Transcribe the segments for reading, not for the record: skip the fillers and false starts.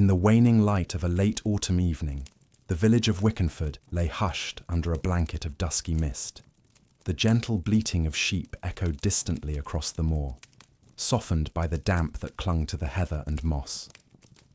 the waning light of a late autumn evening, the village of Wickenford lay hushed under a blanket of dusky mist. The gentle bleating of sheep echoed distantly across the moor, softened by the damp that clung to the heather and moss.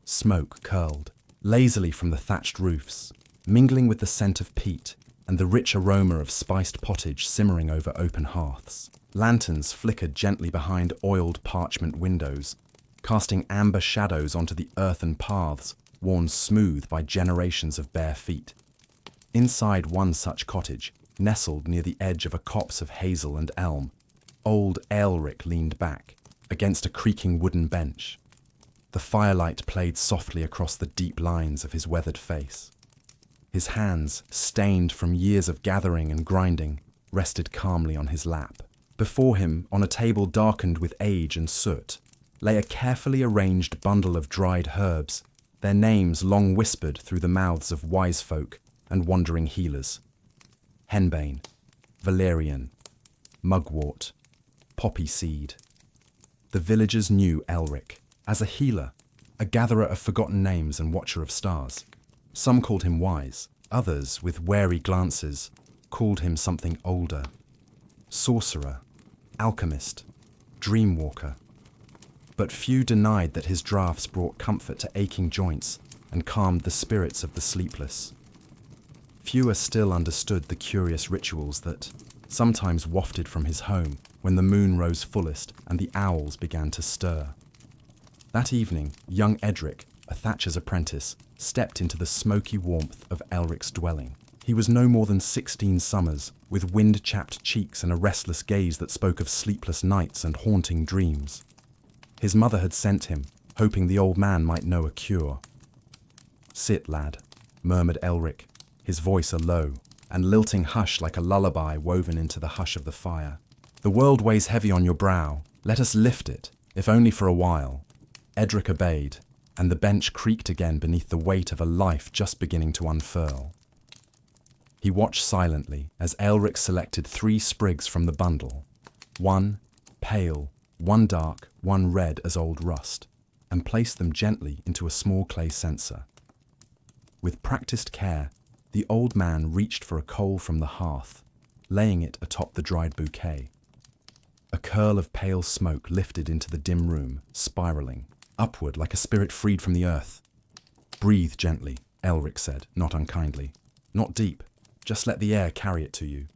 Smoke curled lazily from the thatched roofs, mingling with the scent of peat and the rich aroma of spiced pottage simmering over open hearths. Lanterns flickered gently behind oiled parchment windows, casting amber shadows onto the earthen paths worn smooth by generations of bare feet. Inside one such cottage, nestled near the edge of a copse of hazel and elm, old Aelric leaned back against a creaking wooden bench. The firelight played softly across the deep lines of his weathered face. His hands, stained from years of gathering and grinding, rested calmly on his lap. Before him, on a table darkened with age and soot, lay a carefully arranged bundle of dried herbs, their names long whispered through the mouths of wise folk and wandering healers. Henbane, valerian, mugwort, poppy seed. The villagers knew Aelric as a healer, a gatherer of forgotten names and watcher of stars. Some called him wise, others, with wary glances, called him something older. Sorcerer, alchemist, dreamwalker. But few denied that his draughts brought comfort to aching joints and calmed the spirits of the sleepless. Fewer still understood the curious rituals that sometimes wafted from his home when the moon rose fullest and the owls began to stir. That evening, young Edric, a thatcher's apprentice, stepped into the smoky warmth of Aelric's dwelling. He was no more than 16 summers, with wind-chapped cheeks and a restless gaze that spoke of sleepless nights and haunting dreams. His mother had sent him, hoping the old man might know a cure. "Sit, lad," murmured Aelric, his voice a low and lilting hush like a lullaby woven into the hush of the fire. "The world weighs heavy on your brow. Let us lift it, if only for a while." Edric obeyed, and the bench creaked again beneath the weight of a life just beginning to unfurl. He watched silently as Aelric selected 3 sprigs from the bundle, one pale, one dark, one red as old rust, and placed them gently into a small clay censer. With practiced care, the old man reached for a coal from the hearth, laying it atop the dried bouquet. A curl of pale smoke lifted into the dim room, spiraling upward like a spirit freed from the earth. "Breathe gently," Aelric said, not unkindly. "Not deep, just let the air carry it to you."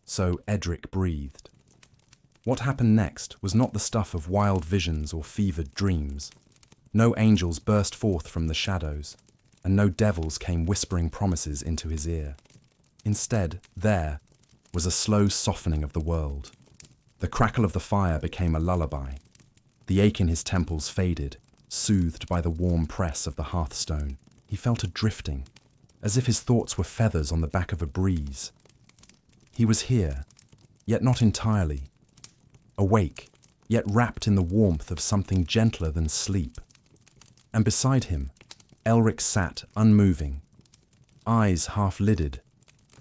So Edric breathed. What happened next was not the stuff of wild visions or fevered dreams. No angels burst forth from the shadows, and no devils came whispering promises into his ear. Instead, there was a slow softening of the world. The crackle of the fire became a lullaby. The ache in his temples faded, soothed by the warm press of the hearthstone. He felt a drifting, as if his thoughts were feathers on the back of a breeze. He was here, yet not entirely. Awake, yet wrapped in the warmth of something gentler than sleep. And beside him, Aelric sat unmoving, eyes half-lidded,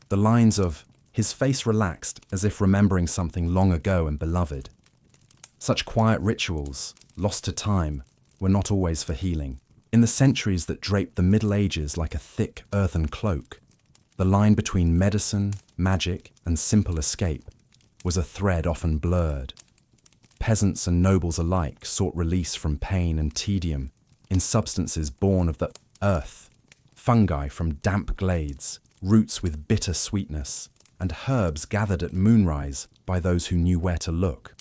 the lines of his face relaxed as if remembering something long ago and beloved. Such quiet rituals, lost to time, were not always for healing. In the centuries that draped the Middle Ages like a thick earthen cloak, the line between medicine, magic, and simple escape was a thread often blurred. Peasants and nobles alike sought release from pain and tedium in substances born of the earth, fungi from damp glades, roots with bitter sweetness, and herbs gathered at moonrise by those who knew where to look.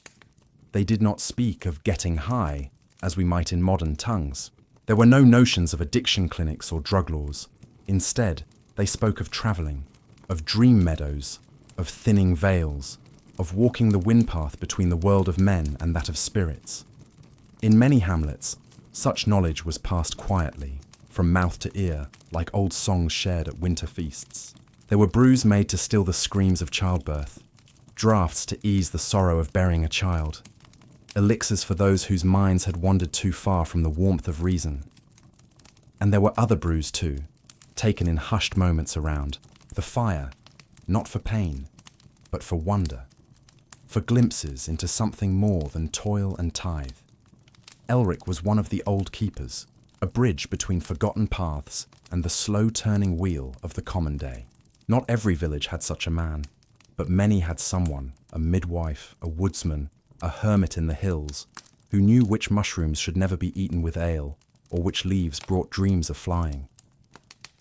They did not speak of getting high, as we might in modern tongues. There were no notions of addiction clinics or drug laws. Instead, they spoke of travelling, of dream meadows, of thinning veils, of walking the windpath between the world of men and that of spirits. In many hamlets, such knowledge was passed quietly, from mouth to ear, like old songs shared at winter feasts. There were brews made to still the screams of childbirth, draughts to ease the sorrow of burying a child, elixirs for those whose minds had wandered too far from the warmth of reason. And there were other brews too, taken in hushed moments around the fire, not for pain, but for wonder, for glimpses into something more than toil and tithe. Aelric was one of the old keepers, a bridge between forgotten paths and the slow-turning wheel of the common day. Not every village had such a man, but many had someone, a midwife, a woodsman, a hermit in the hills, who knew which mushrooms should never be eaten with ale, or which leaves brought dreams of flying.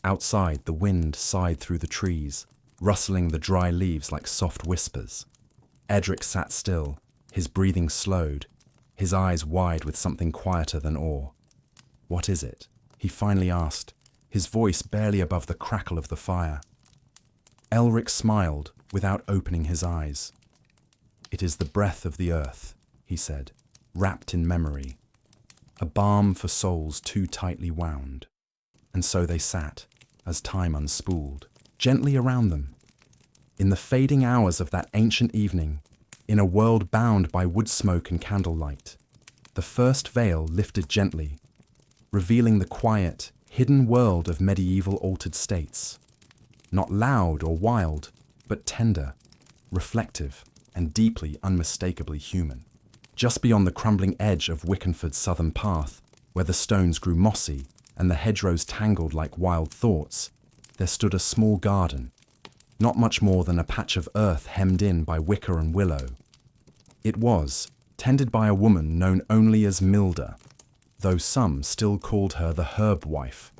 Outside, the wind sighed through the trees, rustling the dry leaves like soft whispers. Edric sat still, his breathing slowed, his eyes wide with something quieter than awe. "What is it?" he finally asked, his voice barely above the crackle of the fire. Elric smiled without opening his eyes. "It is the breath of the earth," he said, wrapped in memory. "A balm for souls too tightly wound." And so they sat, as time unspooled, gently around them. In the fading hours of that ancient evening, in a world bound by wood smoke and candlelight, the first veil lifted gently, revealing the quiet, hidden world of medieval altered states. Not loud or wild, but tender, reflective, and deeply unmistakably human. Just beyond the crumbling edge of Wickenford's southern path, where the stones grew mossy and the hedgerows tangled like wild thoughts, there stood a small garden, not much more than a patch of earth hemmed in by wicker and willow. It was tended by a woman known only as Milda, though some still called her the herb wife,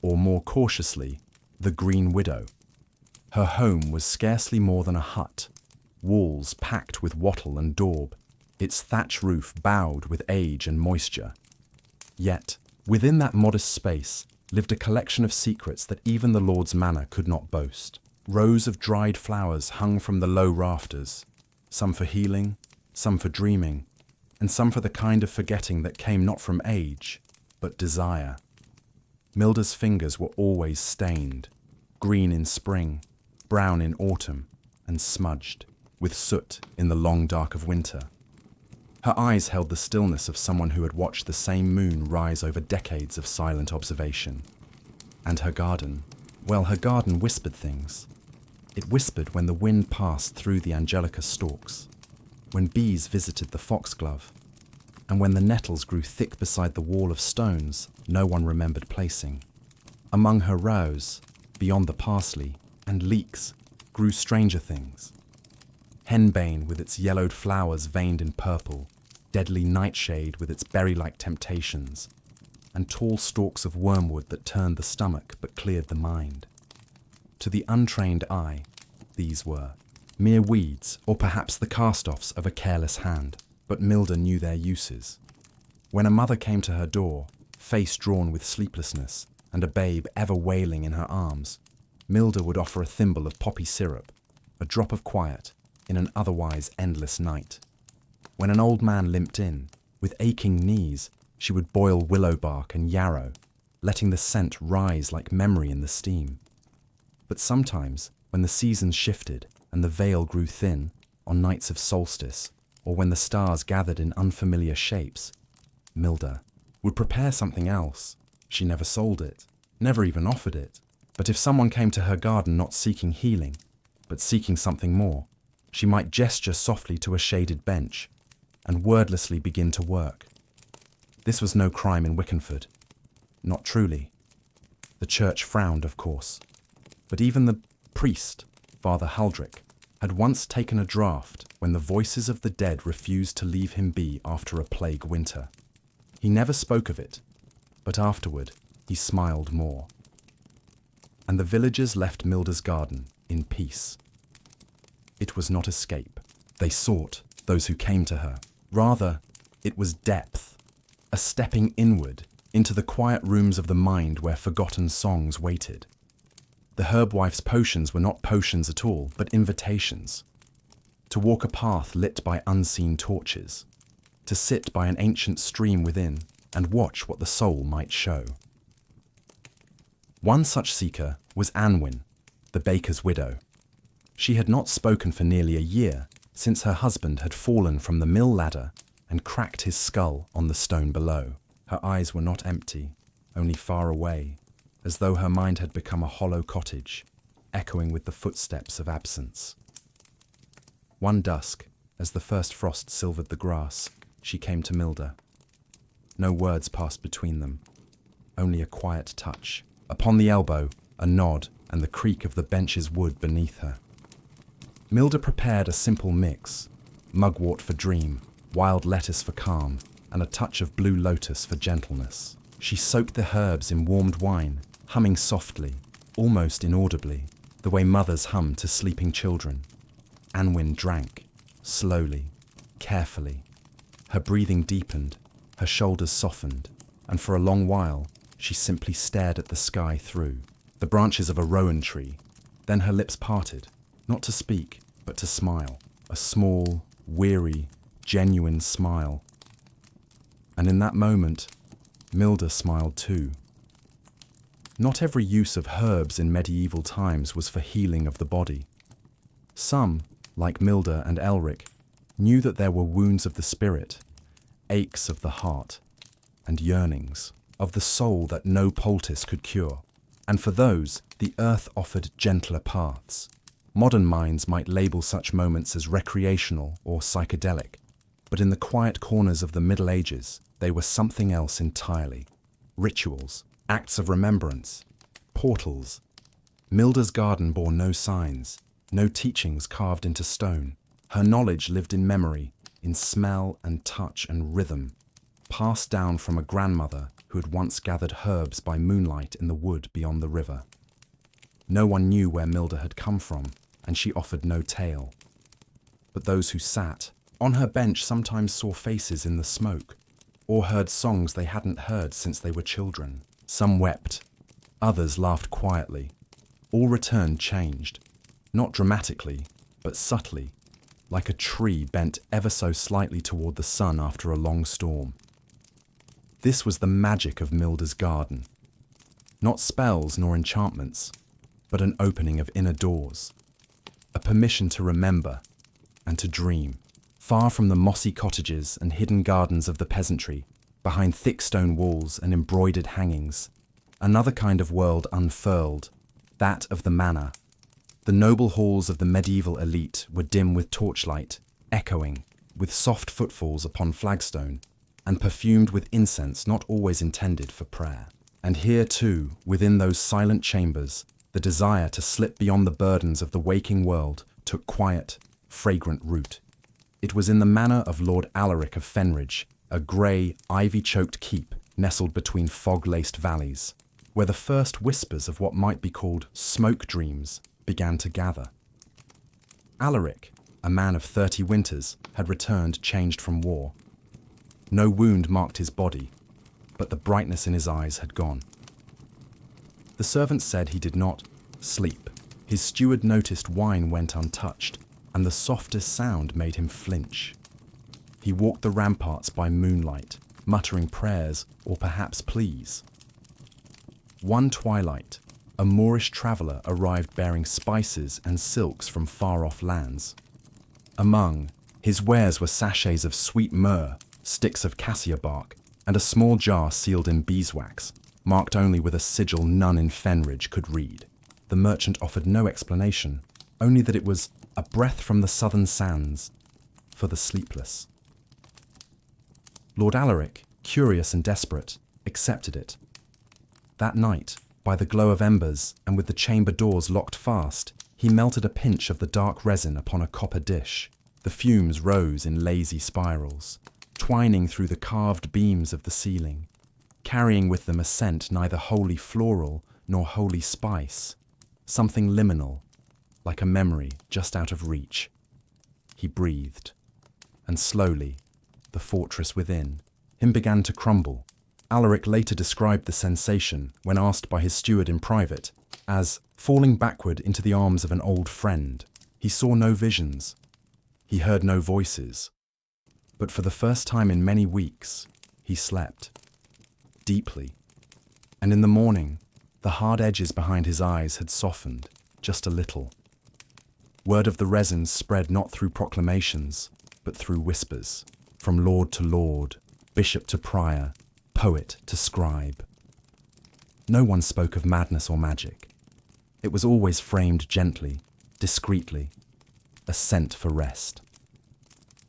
or more cautiously, the Green Widow. Her home was scarcely more than a hut, walls packed with wattle and daub, its thatch roof bowed with age and moisture. Yet, within that modest space lived a collection of secrets that even the Lord's manor could not boast. Rows of dried flowers hung from the low rafters, some for healing, some for dreaming, and some for the kind of forgetting that came not from age, but desire. Milda's fingers were always stained, green in spring, brown in autumn, and smudged, with soot in the long dark of winter. Her eyes held the stillness of someone who had watched the same moon rise over decades of silent observation. And her garden, well, her garden whispered things. It whispered when the wind passed through the angelica stalks, when bees visited the foxglove, and when the nettles grew thick beside the wall of stones no one remembered placing. Among her rows, beyond the parsley and leeks, grew stranger things. Henbane with its yellowed flowers veined in purple, deadly nightshade with its berry-like temptations, and tall stalks of wormwood that turned the stomach but cleared the mind. To the untrained eye, these were mere weeds or perhaps the cast-offs of a careless hand, but Milda knew their uses. When a mother came to her door, face drawn with sleeplessness and a babe ever wailing in her arms, Milda would offer a thimble of poppy syrup, a drop of quiet, in an otherwise endless night. When an old man limped in, with aching knees, she would boil willow bark and yarrow, letting the scent rise like memory in the steam. But sometimes, when the seasons shifted and the veil grew thin, on nights of solstice, or when the stars gathered in unfamiliar shapes, Milda would prepare something else. She never sold it, never even offered it. But if someone came to her garden not seeking healing, but seeking something more, she might gesture softly to a shaded bench and wordlessly begin to work. This was no crime in Wickenford. Not truly. The church frowned, of course. But even the priest, Father Haldrick, had once taken a draught when the voices of the dead refused to leave him be after a plague winter. He never spoke of it, but afterward he smiled more. And the villagers left Milda's garden in peace. It was not escape. They sought those who came to her. Rather, it was depth, a stepping inward into the quiet rooms of the mind where forgotten songs waited. The herbwife's potions were not potions at all, but invitations. To walk a path lit by unseen torches, to sit by an ancient stream within and watch what the soul might show. One such seeker was Anwin, the baker's widow. She had not spoken for nearly a year, since her husband had fallen from the mill ladder and cracked his skull on the stone below. Her eyes were not empty, only far away, as though her mind had become a hollow cottage, echoing with the footsteps of absence. One dusk, as the first frost silvered the grass, she came to Milda. No words passed between them. only a quiet touch. Upon the elbow, a nod, and the creak of the bench's wood beneath her. Milda prepared a simple mix: mugwort for dream, wild lettuce for calm, and a touch of blue lotus for gentleness. She soaked the herbs in warmed wine, humming softly, almost inaudibly, the way mothers hum to sleeping children. Anwin drank, slowly, carefully. Her breathing deepened, her shoulders softened, and for a long while she simply stared at the sky through the branches of a rowan tree. Then her lips parted, not to speak, but to smile. A small, weary, genuine smile. And in that moment, Milda smiled too. Not every use of herbs in medieval times was for healing of the body. Some, like Milda and Elric, knew that there were wounds of the spirit, aches of the heart, and yearnings of the soul that no poultice could cure. And for those, the earth offered gentler paths. Modern minds might label such moments as recreational or psychedelic, but in the quiet corners of the Middle Ages, they were something else entirely. Rituals, acts of remembrance, portals. Milda's garden bore no signs, no teachings carved into stone. Her knowledge lived in memory, in smell and touch and rhythm, passed down from a grandmother who had once gathered herbs by moonlight in the wood beyond the river. No one knew where Milda had come from, and she offered no tale. But those who sat on her bench sometimes saw faces in the smoke, or heard songs they hadn't heard since they were children. Some wept, others laughed quietly. All returned changed, not dramatically, but subtly, like a tree bent ever so slightly toward the sun after a long storm. This was the magic of Milda's garden. Not spells nor enchantments, but an opening of inner doors, a permission to remember and to dream. Far from the mossy cottages and hidden gardens of the peasantry, behind thick stone walls and embroidered hangings, another kind of world unfurled, that of the manor. The noble halls of the medieval elite were dim with torchlight, echoing, with soft footfalls upon flagstone, and perfumed with incense not always intended for prayer. And here too, within those silent chambers, the desire to slip beyond the burdens of the waking world took quiet, fragrant root. It was in the manor of Lord Alaric of Fenridge, a grey, ivy-choked keep nestled between fog-laced valleys, where the first whispers of what might be called smoke dreams began to gather. Alaric, a man of 30 winters, had returned changed from war. No wound marked his body, but the brightness in his eyes had gone. The servant said he did not sleep. His steward noticed wine went untouched, and the softest sound made him flinch. He walked the ramparts by moonlight, muttering prayers or perhaps pleas. One twilight, a Moorish traveller arrived bearing spices and silks from far-off lands. Among his wares were sachets of sweet myrrh, sticks of cassia bark, and a small jar sealed in beeswax, marked only with a sigil none in Fenridge could read. The merchant offered no explanation, only that it was a breath from the southern sands for the sleepless. Lord Alaric, curious and desperate, accepted it. That night, by the glow of embers and with the chamber doors locked fast, he melted a pinch of the dark resin upon a copper dish. The fumes rose in lazy spirals, twining through the carved beams of the ceiling, carrying with them a scent neither wholly floral nor wholly spice, something liminal, like a memory just out of reach. He breathed, and slowly, the fortress within him began to crumble. Alaric later described the sensation, when asked by his steward in private, as falling backward into the arms of an old friend. He saw no visions. He heard no voices. But for the first time in many weeks, he slept. Deeply. And in the morning, the hard edges behind his eyes had softened, just a little. Word of the resins spread not through proclamations, but through whispers, from lord to lord, bishop to prior, poet to scribe. No one spoke of madness or magic. It was always framed gently, discreetly, a scent for rest,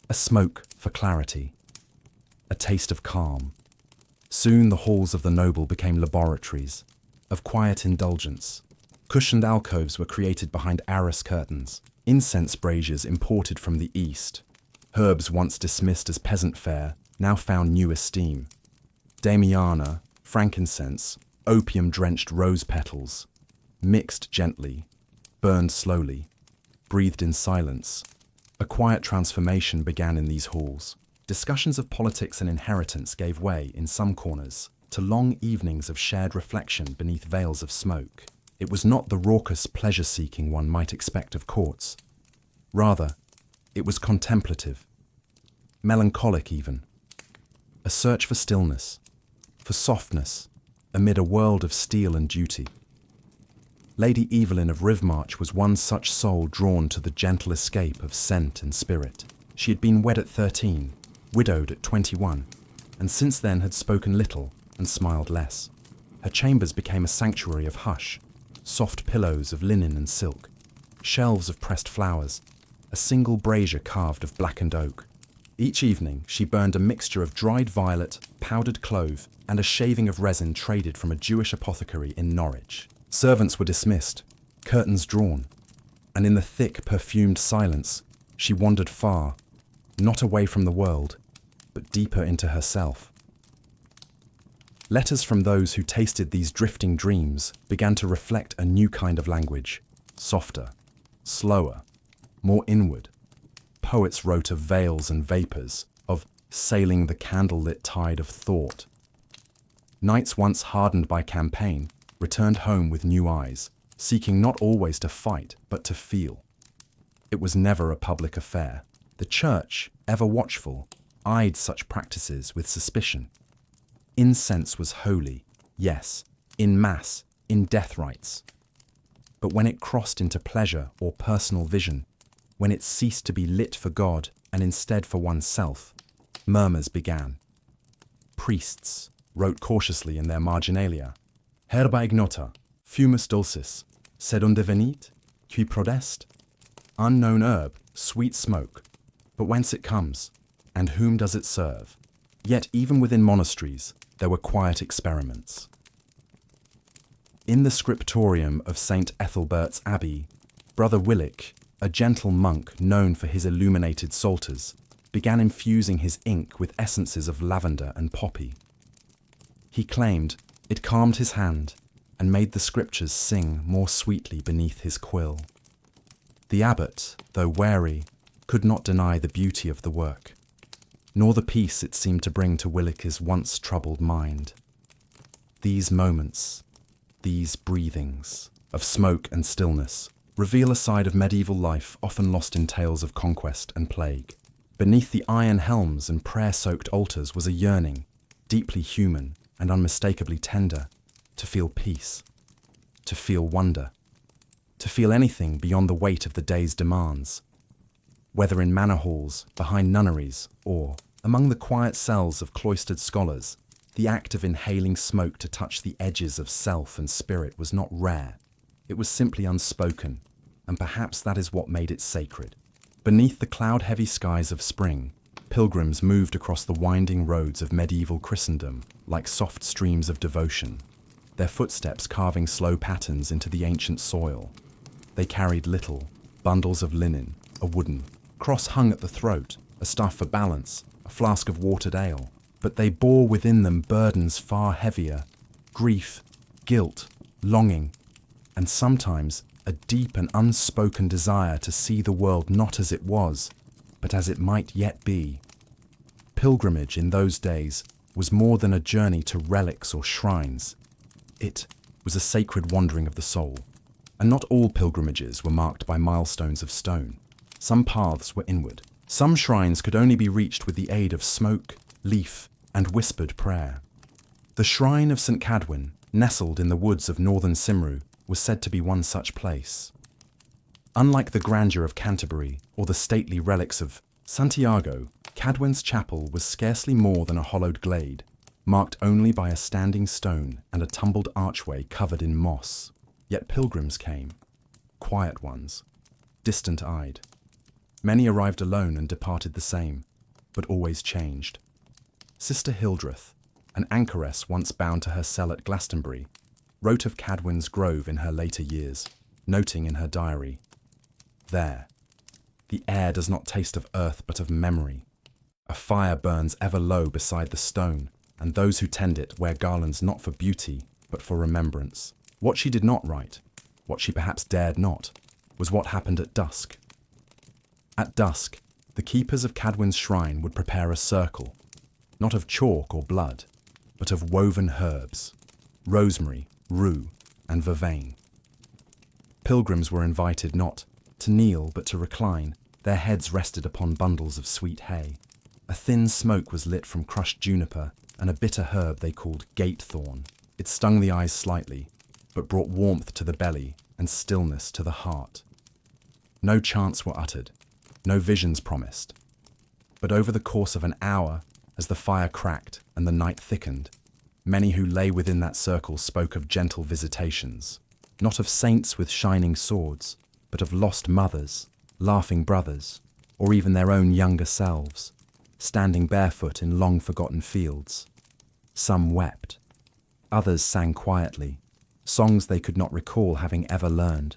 a smoke for clarity, a taste of calm, Soon the halls of the noble became laboratories of quiet indulgence. Cushioned alcoves were created behind arras curtains, incense braziers imported from the east. Herbs once dismissed as peasant fare now found new esteem. Damiana, frankincense, opium-drenched rose petals, mixed gently, burned slowly, breathed in silence. A quiet transformation began in these halls. Discussions of politics and inheritance gave way, in some corners, to long evenings of shared reflection beneath veils of smoke. It was not the raucous pleasure-seeking one might expect of courts. Rather, it was contemplative, melancholic even. A search for stillness, for softness, amid a world of steel and duty. Lady Evelyn of Rivmarch was one such soul drawn to the gentle escape of scent and spirit. She had been wed at 13, widowed at 21, and since then had spoken little and smiled less. Her chambers became a sanctuary of hush, soft pillows of linen and silk, shelves of pressed flowers, a single brazier carved of blackened oak. Each evening she burned a mixture of dried violet, powdered clove, and a shaving of resin traded from a Jewish apothecary in Norwich. Servants were dismissed, curtains drawn, and in the thick, perfumed silence she wandered far, not away from the world, but deeper into herself. Letters from those who tasted these drifting dreams began to reflect a new kind of language, softer, slower, more inward. Poets wrote of veils and vapours, of sailing the candle-lit tide of thought. Knights once hardened by campaign returned home with new eyes, seeking not always to fight, but to feel. It was never a public affair. The church, ever watchful, eyed such practices with suspicion. Incense was holy, yes, in mass, in death rites. But when it crossed into pleasure or personal vision, when it ceased to be lit for God and instead for oneself, murmurs began. Priests wrote cautiously in their marginalia, Herba ignota, fumus dulcis, sed unde venit, qui prodest? Unknown herb, sweet smoke, but whence it comes, and whom does it serve? Yet even within monasteries, there were quiet experiments. In the scriptorium of St. Ethelbert's Abbey, Brother Willick, a gentle monk known for his illuminated psalters, began infusing his ink with essences of lavender and poppy. He claimed it calmed his hand and made the scriptures sing more sweetly beneath his quill. The abbot, though wary, could not deny the beauty of the work, nor the peace it seemed to bring to Willick's once troubled mind. These moments, these breathings of smoke and stillness, reveal a side of medieval life often lost in tales of conquest and plague. Beneath the iron helms and prayer-soaked altars was a yearning, deeply human and unmistakably tender, to feel peace, to feel wonder, to feel anything beyond the weight of the day's demands. Whether in manor halls, behind nunneries, or among the quiet cells of cloistered scholars, the act of inhaling smoke to touch the edges of self and spirit was not rare. It was simply unspoken, and perhaps that is what made it sacred. Beneath the cloud-heavy skies of spring, pilgrims moved across the winding roads of medieval Christendom like soft streams of devotion, their footsteps carving slow patterns into the ancient soil. They carried little, bundles of linen, a wooden cross hung at the throat, a staff for balance, a flask of watered ale, but they bore within them burdens far heavier, grief, guilt, longing, and sometimes a deep and unspoken desire to see the world not as it was, but as it might yet be. Pilgrimage in those days was more than a journey to relics or shrines. It was a sacred wandering of the soul, and not all pilgrimages were marked by milestones of stone. Some paths were inward. Some shrines could only be reached with the aid of smoke, leaf, and whispered prayer. The shrine of St. Cadwyn, nestled in the woods of northern Cymru, was said to be one such place. Unlike the grandeur of Canterbury or the stately relics of Santiago, Cadwyn's chapel was scarcely more than a hollowed glade, marked only by a standing stone and a tumbled archway covered in moss. Yet pilgrims came, quiet ones, distant-eyed. Many arrived alone and departed the same, but always changed. Sister Hildreth, an anchoress once bound to her cell at Glastonbury, wrote of Cadwyn's Grove in her later years, noting in her diary, "There, the air does not taste of earth but of memory. A fire burns ever low beside the stone, and those who tend it wear garlands not for beauty, but for remembrance." What she did not write, what she perhaps dared not, was what happened at dusk. At dusk, the keepers of Cadwyn's shrine would prepare a circle, not of chalk or blood, but of woven herbs, rosemary, rue, and vervain. Pilgrims were invited not to kneel but to recline, their heads rested upon bundles of sweet hay. A thin smoke was lit from crushed juniper and a bitter herb they called gate-thorn. It stung the eyes slightly, but brought warmth to the belly and stillness to the heart. No chants were uttered, no visions promised. But over the course of an hour, as the fire cracked and the night thickened, many who lay within that circle spoke of gentle visitations, not of saints with shining swords, but of lost mothers, laughing brothers, or even their own younger selves, standing barefoot in long-forgotten fields. Some wept. Others sang quietly, songs they could not recall having ever learned.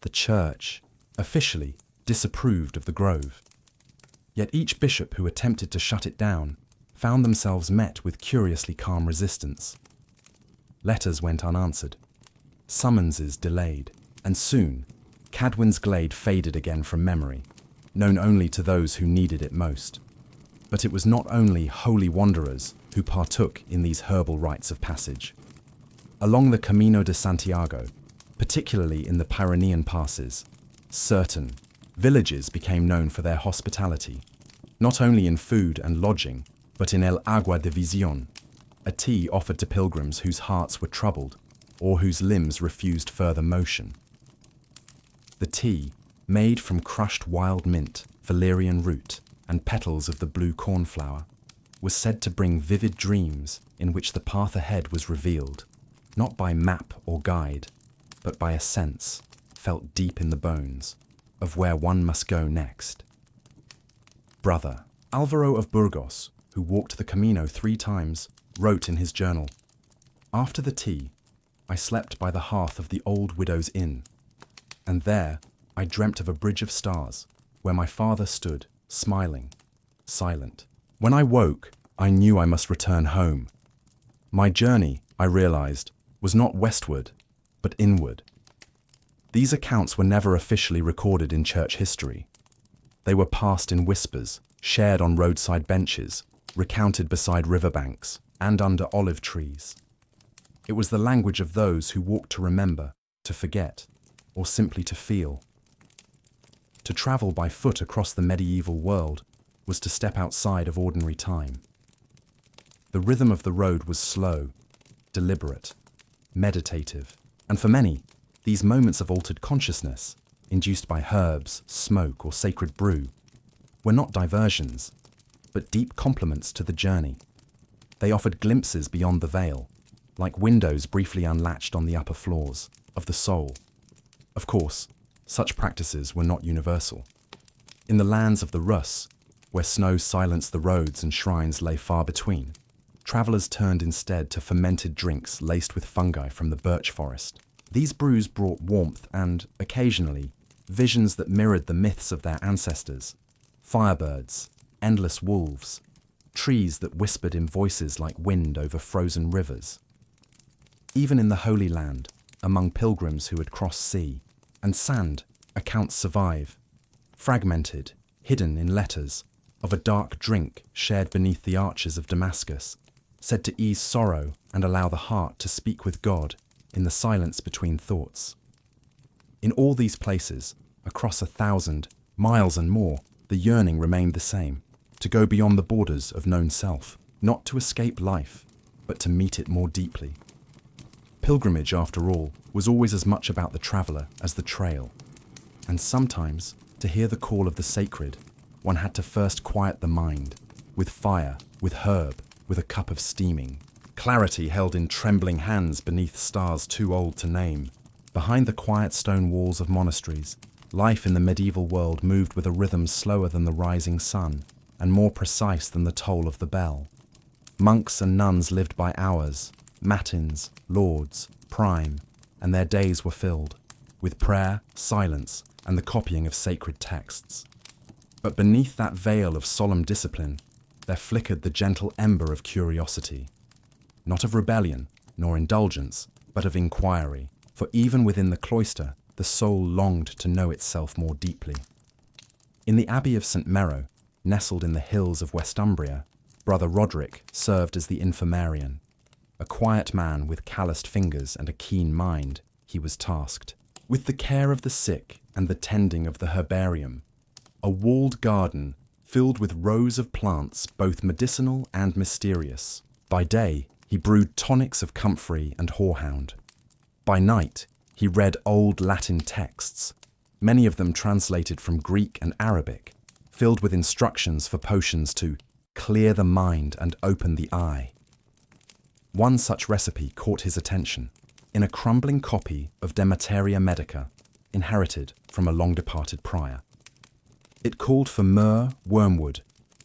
The church, officially, disapproved of the grove. Yet each bishop who attempted to shut it down found themselves met with curiously calm resistance. Letters went unanswered, summonses delayed, and soon Cadwyn's glade faded again from memory, known only to those who needed it most. But it was not only holy wanderers who partook in these herbal rites of passage. Along the Camino de Santiago, particularly in the Pyrenean passes, certain villages became known for their hospitality, not only in food and lodging, but in el agua de visión, a tea offered to pilgrims whose hearts were troubled or whose limbs refused further motion. The tea, made from crushed wild mint, valerian root, and petals of the blue cornflower, was said to bring vivid dreams in which the path ahead was revealed, not by map or guide, but by a sense, felt deep in the bones, of where one must go next. Brother Alvaro of Burgos, who walked the Camino 3 times, wrote in his journal, "After the tea, I slept by the hearth of the old widow's inn, and there I dreamt of a bridge of stars, where my father stood, smiling, silent. When I woke, I knew I must return home. My journey, I realized, was not westward, but inward." These accounts were never officially recorded in church history. They were passed in whispers, shared on roadside benches, recounted beside riverbanks, and under olive trees. It was the language of those who walked to remember, to forget, or simply to feel. To travel by foot across the medieval world was to step outside of ordinary time. The rhythm of the road was slow, deliberate, meditative, and for many, these moments of altered consciousness, induced by herbs, smoke, or sacred brew, were not diversions, but deep complements to the journey. They offered glimpses beyond the veil, like windows briefly unlatched on the upper floors, of the soul. Of course, such practices were not universal. In the lands of the Rus, where snow silenced the roads and shrines lay far between, travellers turned instead to fermented drinks laced with fungi from the birch forest. These brews brought warmth and, occasionally, visions that mirrored the myths of their ancestors: firebirds, endless wolves, trees that whispered in voices like wind over frozen rivers. Even in the Holy Land, among pilgrims who had crossed sea and sand, accounts survive, fragmented, hidden in letters, of a dark drink shared beneath the arches of Damascus, said to ease sorrow and allow the heart to speak with God in the silence between thoughts. In all these places, across 1,000 miles and more, the yearning remained the same, to go beyond the borders of known self, not to escape life, but to meet it more deeply. Pilgrimage, after all, was always as much about the traveller as the trail, and sometimes, to hear the call of the sacred, one had to first quiet the mind, with fire, with herb, with a cup of steaming. Clarity held in trembling hands beneath stars too old to name. Behind the quiet stone walls of monasteries, life in the medieval world moved with a rhythm slower than the rising sun, and more precise than the toll of the bell. Monks and nuns lived by hours, matins, lauds, prime, and their days were filled with prayer, silence, and the copying of sacred texts. But beneath that veil of solemn discipline, there flickered the gentle ember of curiosity, not of rebellion nor indulgence, but of inquiry, for even within the cloister, the soul longed to know itself more deeply. In the Abbey of St. Mero, nestled in the hills of Westhumbria, Brother Roderick served as the infirmarian. A quiet man with calloused fingers and a keen mind, he was tasked with the care of the sick and the tending of the herbarium, a walled garden filled with rows of plants both medicinal and mysterious. By day, he brewed tonics of comfrey and horehound. By night, he read old Latin texts, many of them translated from Greek and Arabic, filled with instructions for potions to clear the mind and open the eye. One such recipe caught his attention in a crumbling copy of De Materia Medica, inherited from a long-departed prior. It called for myrrh, wormwood,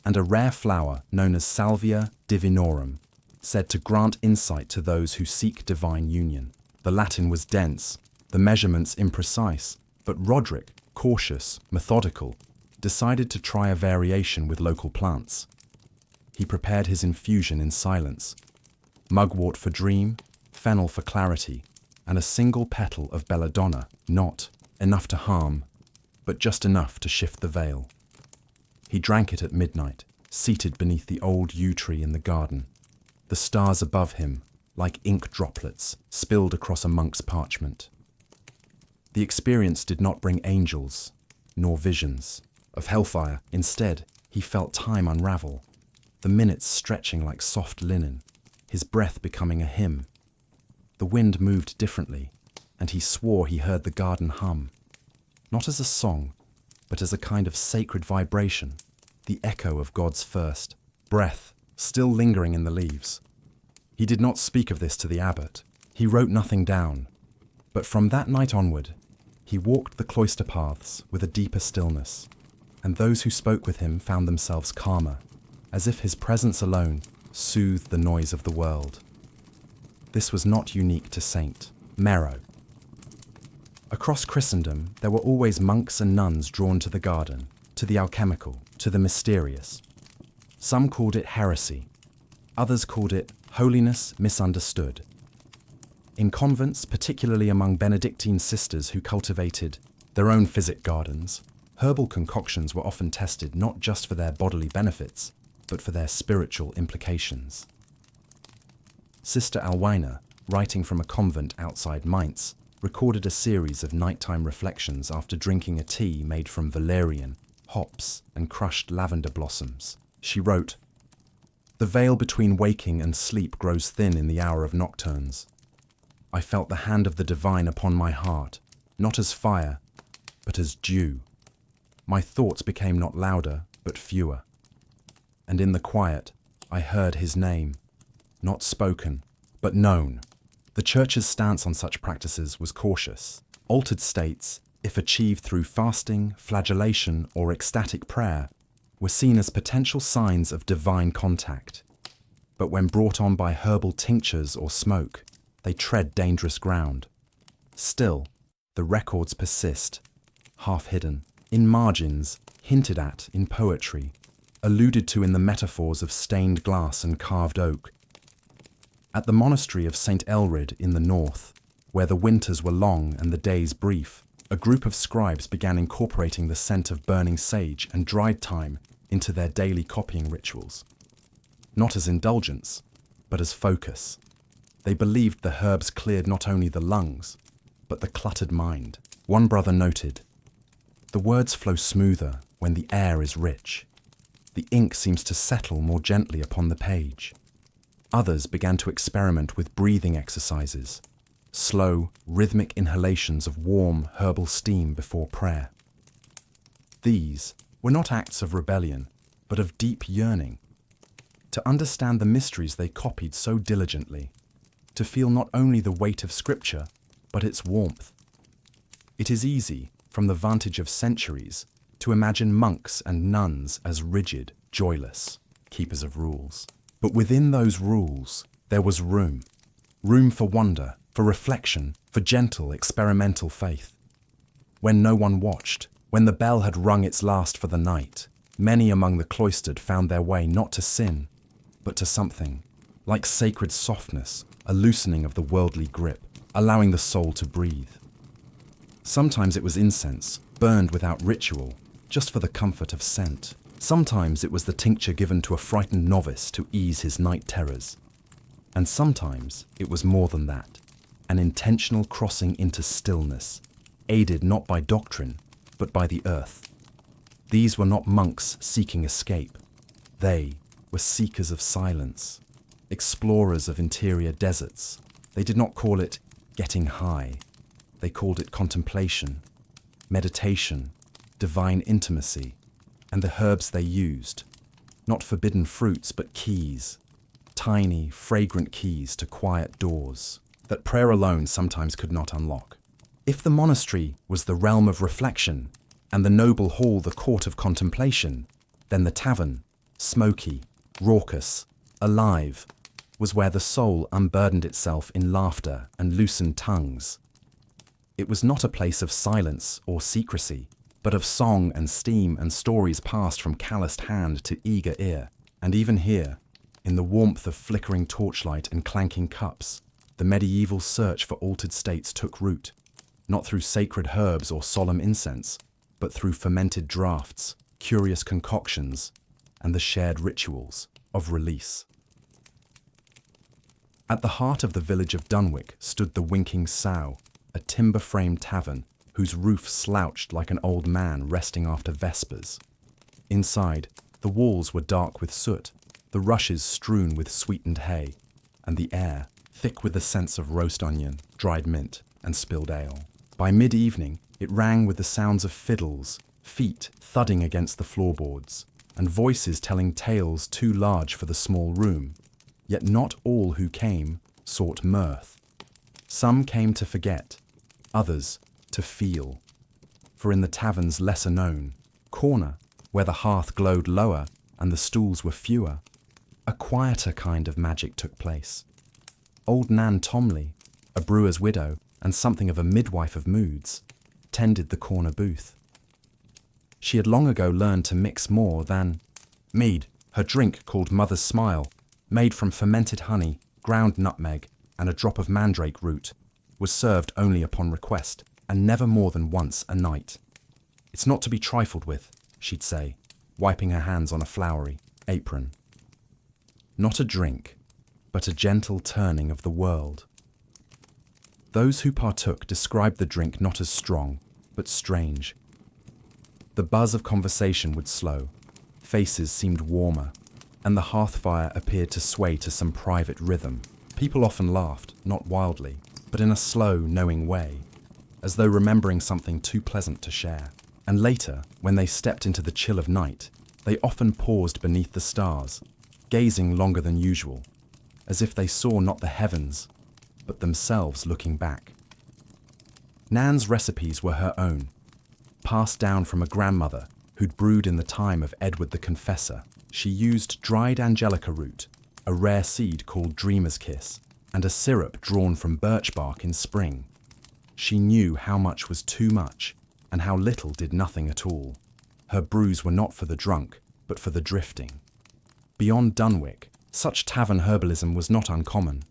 and a rare flower known as Salvia divinorum, said to grant insight to those who seek divine union. The Latin was dense, the measurements imprecise, but Roderick, cautious, methodical, decided to try a variation with local plants. He prepared his infusion in silence. Mugwort for dream, fennel for clarity, and a single petal of belladonna, not enough to harm, but just enough to shift the veil. He drank it at midnight, seated beneath the old yew tree in the garden. The stars above him, like ink droplets, spilled across a monk's parchment. The experience did not bring angels, nor visions of hellfire. Instead, he felt time unravel, the minutes stretching like soft linen, his breath becoming a hymn. The wind moved differently, and he swore he heard the garden hum, not as a song, but as a kind of sacred vibration, the echo of God's first breath, still lingering in the leaves. He did not speak of this to the abbot. He wrote nothing down, but from that night onward, he walked the cloister paths with a deeper stillness, and those who spoke with him found themselves calmer, as if his presence alone soothed the noise of the world. This was not unique to St. Mero. Across Christendom, there were always monks and nuns drawn to the garden, to the alchemical, to the mysterious. Some called it heresy, others called it holiness misunderstood. In convents, particularly among Benedictine sisters who cultivated their own physic gardens, herbal concoctions were often tested not just for their bodily benefits, but for their spiritual implications. Sister Alwina, writing from a convent outside Mainz, recorded a series of nighttime reflections after drinking a tea made from valerian, hops, and crushed lavender blossoms. She wrote, "The veil between waking and sleep grows thin in the hour of nocturnes. I felt the hand of the divine upon my heart, not as fire, but as dew. My thoughts became not louder, but fewer. And in the quiet, I heard his name, not spoken, but known." The Church's stance on such practices was cautious. Altered states, if achieved through fasting, flagellation, or ecstatic prayer, were seen as potential signs of divine contact. But when brought on by herbal tinctures or smoke, they tread dangerous ground. Still, the records persist, half hidden, in margins, hinted at in poetry, alluded to in the metaphors of stained glass and carved oak. At the monastery of St. Elrid in the north, where the winters were long and the days brief, a group of scribes began incorporating the scent of burning sage and dried thyme into their daily copying rituals. Not as indulgence, but as focus. They believed the herbs cleared not only the lungs, but the cluttered mind. One brother noted, "The words flow smoother when the air is rich. The ink seems to settle more gently upon the page." Others began to experiment with breathing exercises, slow, rhythmic inhalations of warm, herbal steam before prayer. These were not acts of rebellion, but of deep yearning. To understand the mysteries they copied so diligently, to feel not only the weight of Scripture, but its warmth. It is easy, from the vantage of centuries, to imagine monks and nuns as rigid, joyless keepers of rules. But within those rules, there was room. Room for wonder, for reflection, for gentle, experimental faith. When no one watched, when the bell had rung its last for the night, many among the cloistered found their way not to sin, but to something, like sacred softness, a loosening of the worldly grip, allowing the soul to breathe. Sometimes it was incense, burned without ritual, just for the comfort of scent. Sometimes it was the tincture given to a frightened novice to ease his night terrors. And sometimes it was more than that, an intentional crossing into stillness, aided not by doctrine, but by the earth. These were not monks seeking escape. They were seekers of silence, explorers of interior deserts. They did not call it getting high. They called it contemplation, meditation, divine intimacy, and the herbs they used, not forbidden fruits but keys, tiny, fragrant keys to quiet doors that prayer alone sometimes could not unlock. If the monastery was the realm of reflection and the noble hall the court of contemplation, then the tavern, smoky, raucous, alive, was where the soul unburdened itself in laughter and loosened tongues. It was not a place of silence or secrecy, but of song and steam and stories passed from calloused hand to eager ear. And even here, in the warmth of flickering torchlight and clanking cups, the medieval search for altered states took root, not through sacred herbs or solemn incense, but through fermented draughts, curious concoctions, and the shared rituals of release. At the heart of the village of Dunwich stood the Winking Sow, a timber-framed tavern whose roof slouched like an old man resting after vespers. Inside, the walls were dark with soot, the rushes strewn with sweetened hay, and the air thick with the scents of roast onion, dried mint, and spilled ale. By mid-evening, it rang with the sounds of fiddles, feet thudding against the floorboards, and voices telling tales too large for the small room. Yet not all who came sought mirth. Some came to forget, others to feel. For in the tavern's lesser-known corner, where the hearth glowed lower and the stools were fewer, a quieter kind of magic took place. Old Nan Tomley, a brewer's widow and something of a midwife of moods, tended the corner booth. She had long ago learned to mix more than mead, her drink called Mother's Smile, made from fermented honey, ground nutmeg, and a drop of mandrake root, was served only upon request, and never more than once a night. "It's not to be trifled with," she'd say, wiping her hands on a flowery apron. Not a drink, but a gentle turning of the world. Those who partook described the drink not as strong, but strange. The buzz of conversation would slow, faces seemed warmer, and the hearth fire appeared to sway to some private rhythm. People often laughed, not wildly, but in a slow, knowing way, as though remembering something too pleasant to share. And later, when they stepped into the chill of night, they often paused beneath the stars, gazing longer than usual, as if they saw not the heavens, but themselves looking back. Nan's recipes were her own, passed down from a grandmother who'd brewed in the time of Edward the Confessor. She used dried angelica root, a rare seed called dreamer's kiss, and a syrup drawn from birch bark in spring. She knew how much was too much, and how little did nothing at all. Her brews were not for the drunk, but for the drifting. Beyond Dunwich, such tavern herbalism was not uncommon.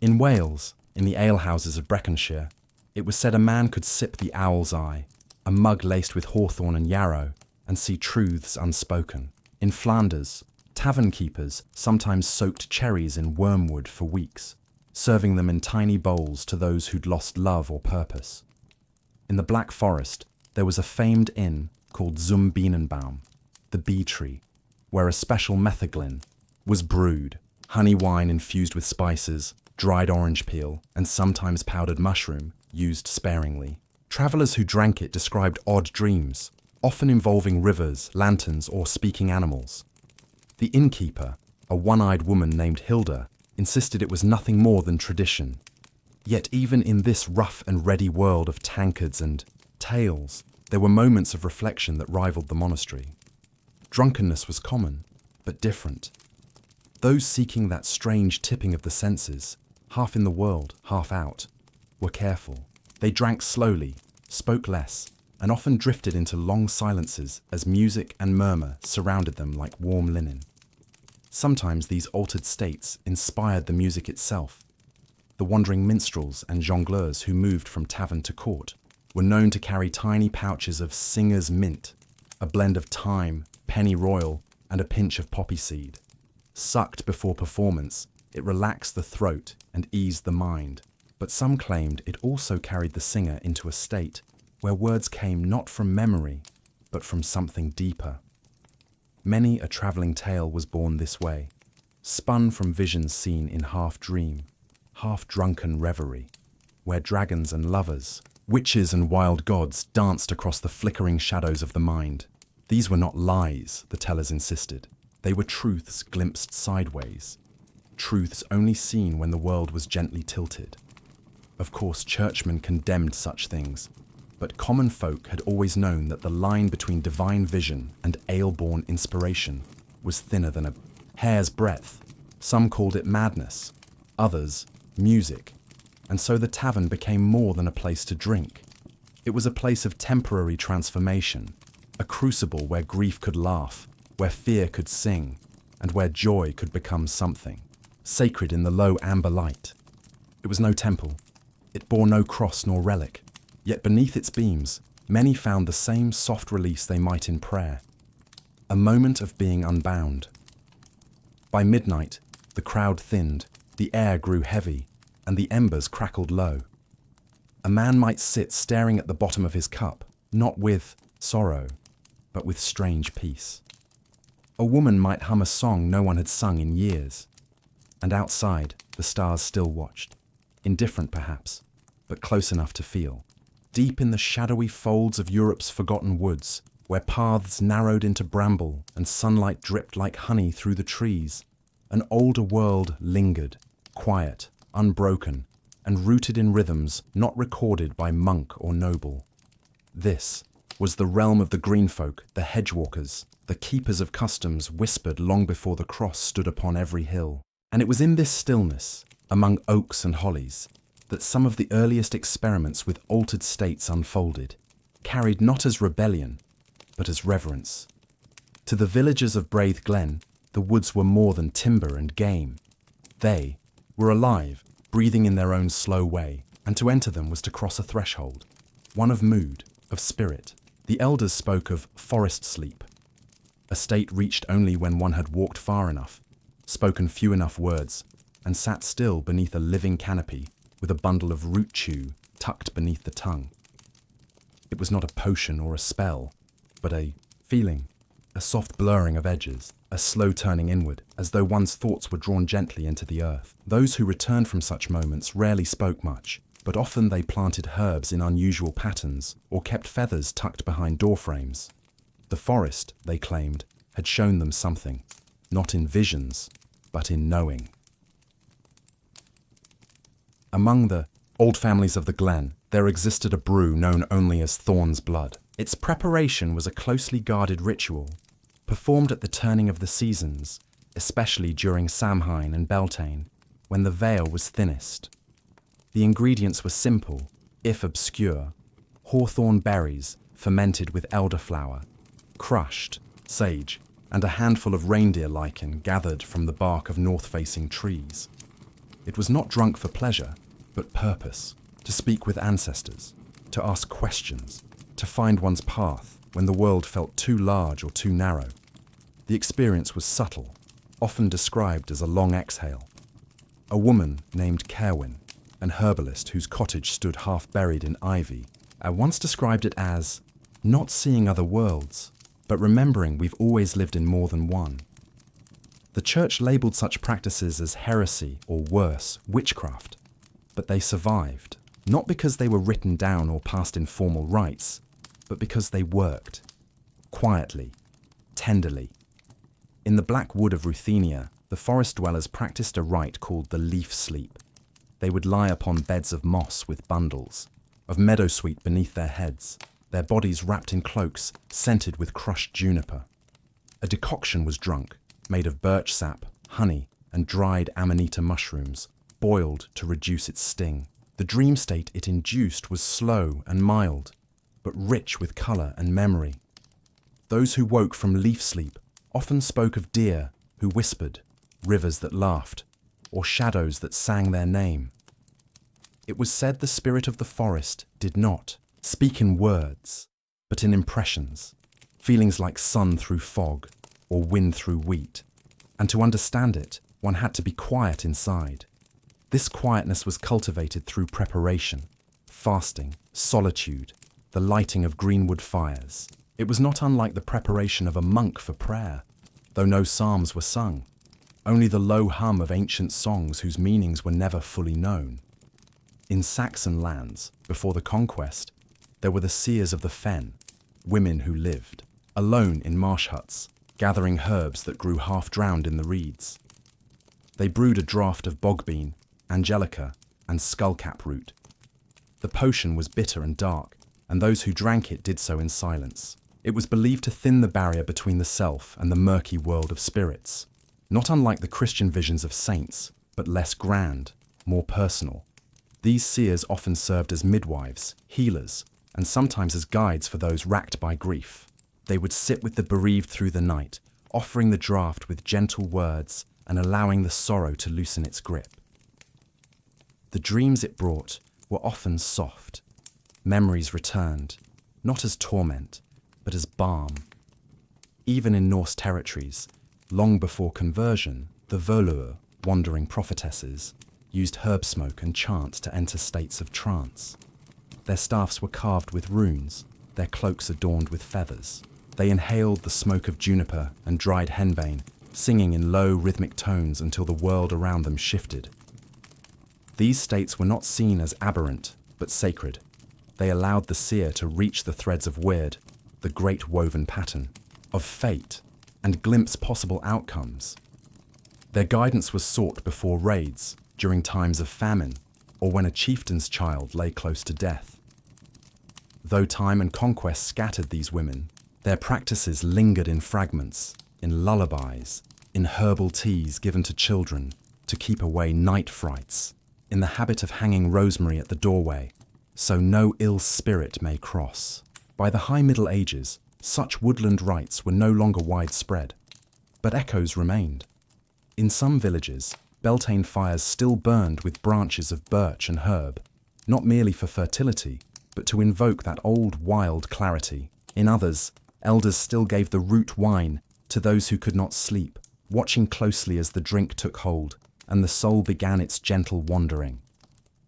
In Wales, in the alehouses of Breconshire, it was said a man could sip the owl's eye, a mug laced with hawthorn and yarrow, and see truths unspoken. In Flanders, tavern keepers sometimes soaked cherries in wormwood for weeks, serving them in tiny bowls to those who'd lost love or purpose. In the Black Forest, there was a famed inn called Zum Bienenbaum, the bee tree, where a special metheglin was brewed, honey wine infused with spices, dried orange peel, and sometimes powdered mushroom, used sparingly. Travellers who drank it described odd dreams, often involving rivers, lanterns, or speaking animals. The innkeeper, a one-eyed woman named Hilda, insisted it was nothing more than tradition. Yet even in this rough and ready world of tankards and tales, there were moments of reflection that rivaled the monastery. Drunkenness was common, but different. Those seeking that strange tipping of the senses, half in the world, half out, were careful. They drank slowly, spoke less, and often drifted into long silences as music and murmur surrounded them like warm linen. Sometimes these altered states inspired the music itself. The wandering minstrels and jongleurs who moved from tavern to court were known to carry tiny pouches of singer's mint, a blend of thyme, pennyroyal, and a pinch of poppy seed. Sucked before performance, it relaxed the throat and eased the mind, but some claimed it also carried the singer into a state where words came not from memory, but from something deeper. Many a travelling tale was born this way, spun from visions seen in half-dream, half-drunken reverie, where dragons and lovers, witches and wild gods danced across the flickering shadows of the mind. These were not lies, the tellers insisted. They were truths glimpsed sideways, truths only seen when the world was gently tilted. Of course, churchmen condemned such things, but common folk had always known that the line between divine vision and ale-born inspiration was thinner than a hair's breadth. Some called it madness, others music, and so the tavern became more than a place to drink. It was a place of temporary transformation, a crucible where grief could laugh, where fear could sing, and where joy could become something, sacred in the low amber light. It was no temple. It bore no cross nor relic, yet beneath its beams, many found the same soft release they might in prayer, a moment of being unbound. By midnight, the crowd thinned, the air grew heavy, and the embers crackled low. A man might sit staring at the bottom of his cup, not with sorrow, but with strange peace. A woman might hum a song no one had sung in years, and outside, the stars still watched, indifferent perhaps, but close enough to feel. Deep in the shadowy folds of Europe's forgotten woods, where paths narrowed into bramble and sunlight dripped like honey through the trees, an older world lingered, quiet, unbroken, and rooted in rhythms not recorded by monk or noble. This was the realm of the green folk, the hedgewalkers, the keepers of customs whispered long before the cross stood upon every hill. And it was in this stillness, among oaks and hollies, that some of the earliest experiments with altered states unfolded, carried not as rebellion, but as reverence. To the villagers of Braith Glen, the woods were more than timber and game. They were alive, breathing in their own slow way, and to enter them was to cross a threshold, one of mood, of spirit. The elders spoke of forest sleep, a state reached only when one had walked far enough, spoken few enough words, and sat still beneath a living canopy with a bundle of root chew tucked beneath the tongue. It was not a potion or a spell, but a feeling, a soft blurring of edges, a slow turning inward, as though one's thoughts were drawn gently into the earth. Those who returned from such moments rarely spoke much, but often they planted herbs in unusual patterns or kept feathers tucked behind doorframes. The forest, they claimed, had shown them something, not in visions, but in knowing. Among the old families of the glen, there existed a brew known only as Thorn's Blood. Its preparation was a closely guarded ritual, performed at the turning of the seasons, especially during Samhain and Beltane, when the veil was thinnest. The ingredients were simple, if obscure: hawthorn berries fermented with elderflower, crushed, sage, and a handful of reindeer lichen gathered from the bark of north-facing trees. It was not drunk for pleasure, but purpose, to speak with ancestors, to ask questions, to find one's path when the world felt too large or too narrow. The experience was subtle, often described as a long exhale. A woman named Kerwin, an herbalist whose cottage stood half buried in ivy, once described it as not seeing other worlds, but remembering we've always lived in more than one. The church labelled such practices as heresy or worse, witchcraft, but they survived, not because they were written down or passed in formal rites, but because they worked, quietly, tenderly. In the black wood of Ruthenia, the forest dwellers practiced a rite called the leaf sleep. They would lie upon beds of moss with bundles of meadowsweet beneath their heads, their bodies wrapped in cloaks scented with crushed juniper. A decoction was drunk, made of birch sap, honey, and dried amanita mushrooms, boiled to reduce its sting. The dream state it induced was slow and mild, but rich with colour and memory. Those who woke from leaf sleep often spoke of deer who whispered, rivers that laughed, or shadows that sang their name. It was said the spirit of the forest did not speak in words, but in impressions, feelings like sun through fog or wind through wheat. And to understand it, one had to be quiet inside. This quietness was cultivated through preparation, fasting, solitude, the lighting of greenwood fires. It was not unlike the preparation of a monk for prayer, though no psalms were sung, only the low hum of ancient songs whose meanings were never fully known. In Saxon lands, before the conquest, there were the seers of the fen, women who lived, alone in marsh huts, gathering herbs that grew half-drowned in the reeds. They brewed a draught of bogbean, angelica, and skullcap root. The potion was bitter and dark, and those who drank it did so in silence. It was believed to thin the barrier between the self and the murky world of spirits, not unlike the Christian visions of saints, but less grand, more personal. These seers often served as midwives, healers, and sometimes as guides for those racked by grief. They would sit with the bereaved through the night, offering the draught with gentle words and allowing the sorrow to loosen its grip. The dreams it brought were often soft. Memories returned, not as torment, but as balm. Even in Norse territories, long before conversion, the Völur, wandering prophetesses, used herb smoke and chant to enter states of trance. Their staffs were carved with runes, their cloaks adorned with feathers. They inhaled the smoke of juniper and dried henbane, singing in low rhythmic tones until the world around them shifted. These states were not seen as aberrant, but sacred. They allowed the seer to reach the threads of weird, the great woven pattern, of fate, and glimpse possible outcomes. Their guidance was sought before raids, during times of famine, or when a chieftain's child lay close to death. Though time and conquest scattered these women, their practices lingered in fragments, in lullabies, in herbal teas given to children to keep away night frights, in the habit of hanging rosemary at the doorway, so no ill spirit may cross. By the High Middle Ages, such woodland rites were no longer widespread, but echoes remained. In some villages, Beltane fires still burned with branches of birch and herb, not merely for fertility, but to invoke that old wild clarity. In others, elders still gave the root wine to those who could not sleep, watching closely as the drink took hold, and the soul began its gentle wandering.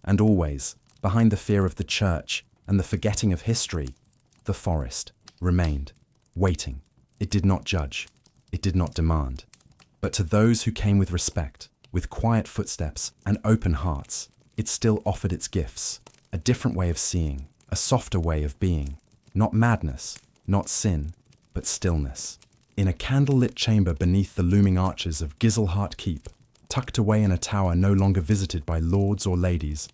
And always, behind the fear of the church and the forgetting of history, the forest remained, waiting. It did not judge, it did not demand. But to those who came with respect, with quiet footsteps and open hearts, it still offered its gifts, a different way of seeing, a softer way of being, not madness, not sin, but stillness. In a candle-lit chamber beneath the looming arches of Giselhart Keep, tucked away in a tower no longer visited by lords or ladies,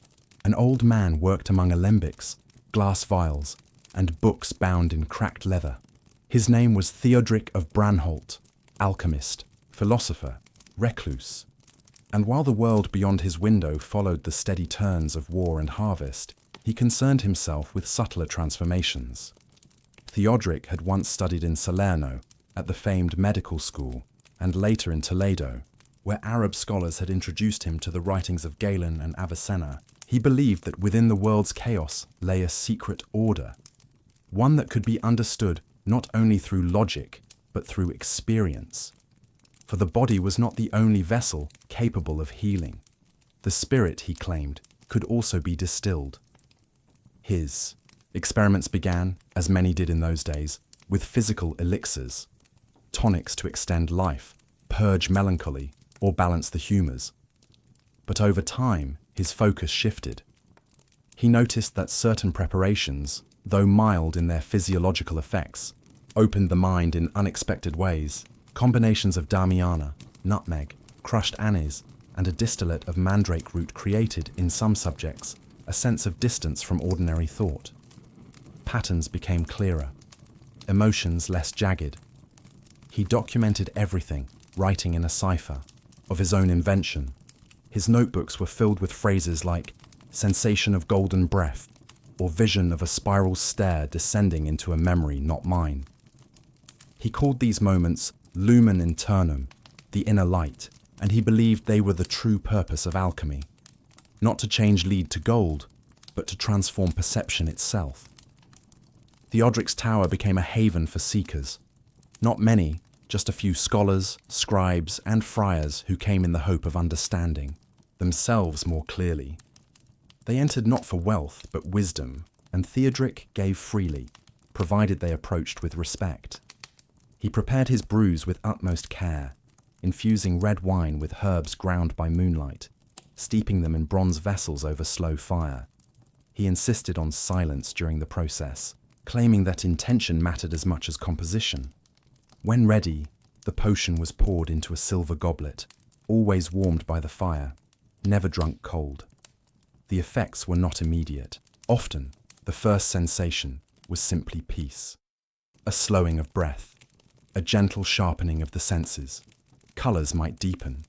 an old man worked among alembics, glass vials, and books bound in cracked leather. His name was Theodric of Branholt, alchemist, philosopher, recluse. And while the world beyond his window followed the steady turns of war and harvest, he concerned himself with subtler transformations. Theodric had once studied in Salerno, at the famed medical school, and later in Toledo, where Arab scholars had introduced him to the writings of Galen and Avicenna. He believed that within the world's chaos lay a secret order, one that could be understood not only through logic, but through experience. For the body was not the only vessel capable of healing. The spirit, he claimed, could also be distilled. His experiments began, as many did in those days, with physical elixirs, tonics to extend life, purge melancholy, or balance the humours. But over time, his focus shifted. He noticed that certain preparations, though mild in their physiological effects, opened the mind in unexpected ways. Combinations of damiana, nutmeg, crushed anise, and a distillate of mandrake root created, in some subjects, a sense of distance from ordinary thought. Patterns became clearer, emotions less jagged. He documented everything, writing in a cipher. of his own invention. His notebooks were filled with phrases like sensation of golden breath or vision of a spiral stair descending into a memory not mine. He called these moments lumen internum, the inner light, and he believed they were the true purpose of alchemy. Not to change lead to gold, but to transform perception itself. Theodoric's tower became a haven for seekers. Not many, just a few scholars, scribes, and friars who came in the hope of understanding themselves more clearly. They entered not for wealth, but wisdom, and Theodoric gave freely, provided they approached with respect. He prepared his brews with utmost care, infusing red wine with herbs ground by moonlight, steeping them in bronze vessels over slow fire. He insisted on silence during the process, claiming that intention mattered as much as composition. When ready, the potion was poured into a silver goblet, always warmed by the fire, never drunk cold. The effects were not immediate. Often, the first sensation was simply peace. A slowing of breath, a gentle sharpening of the senses. Colours might deepen.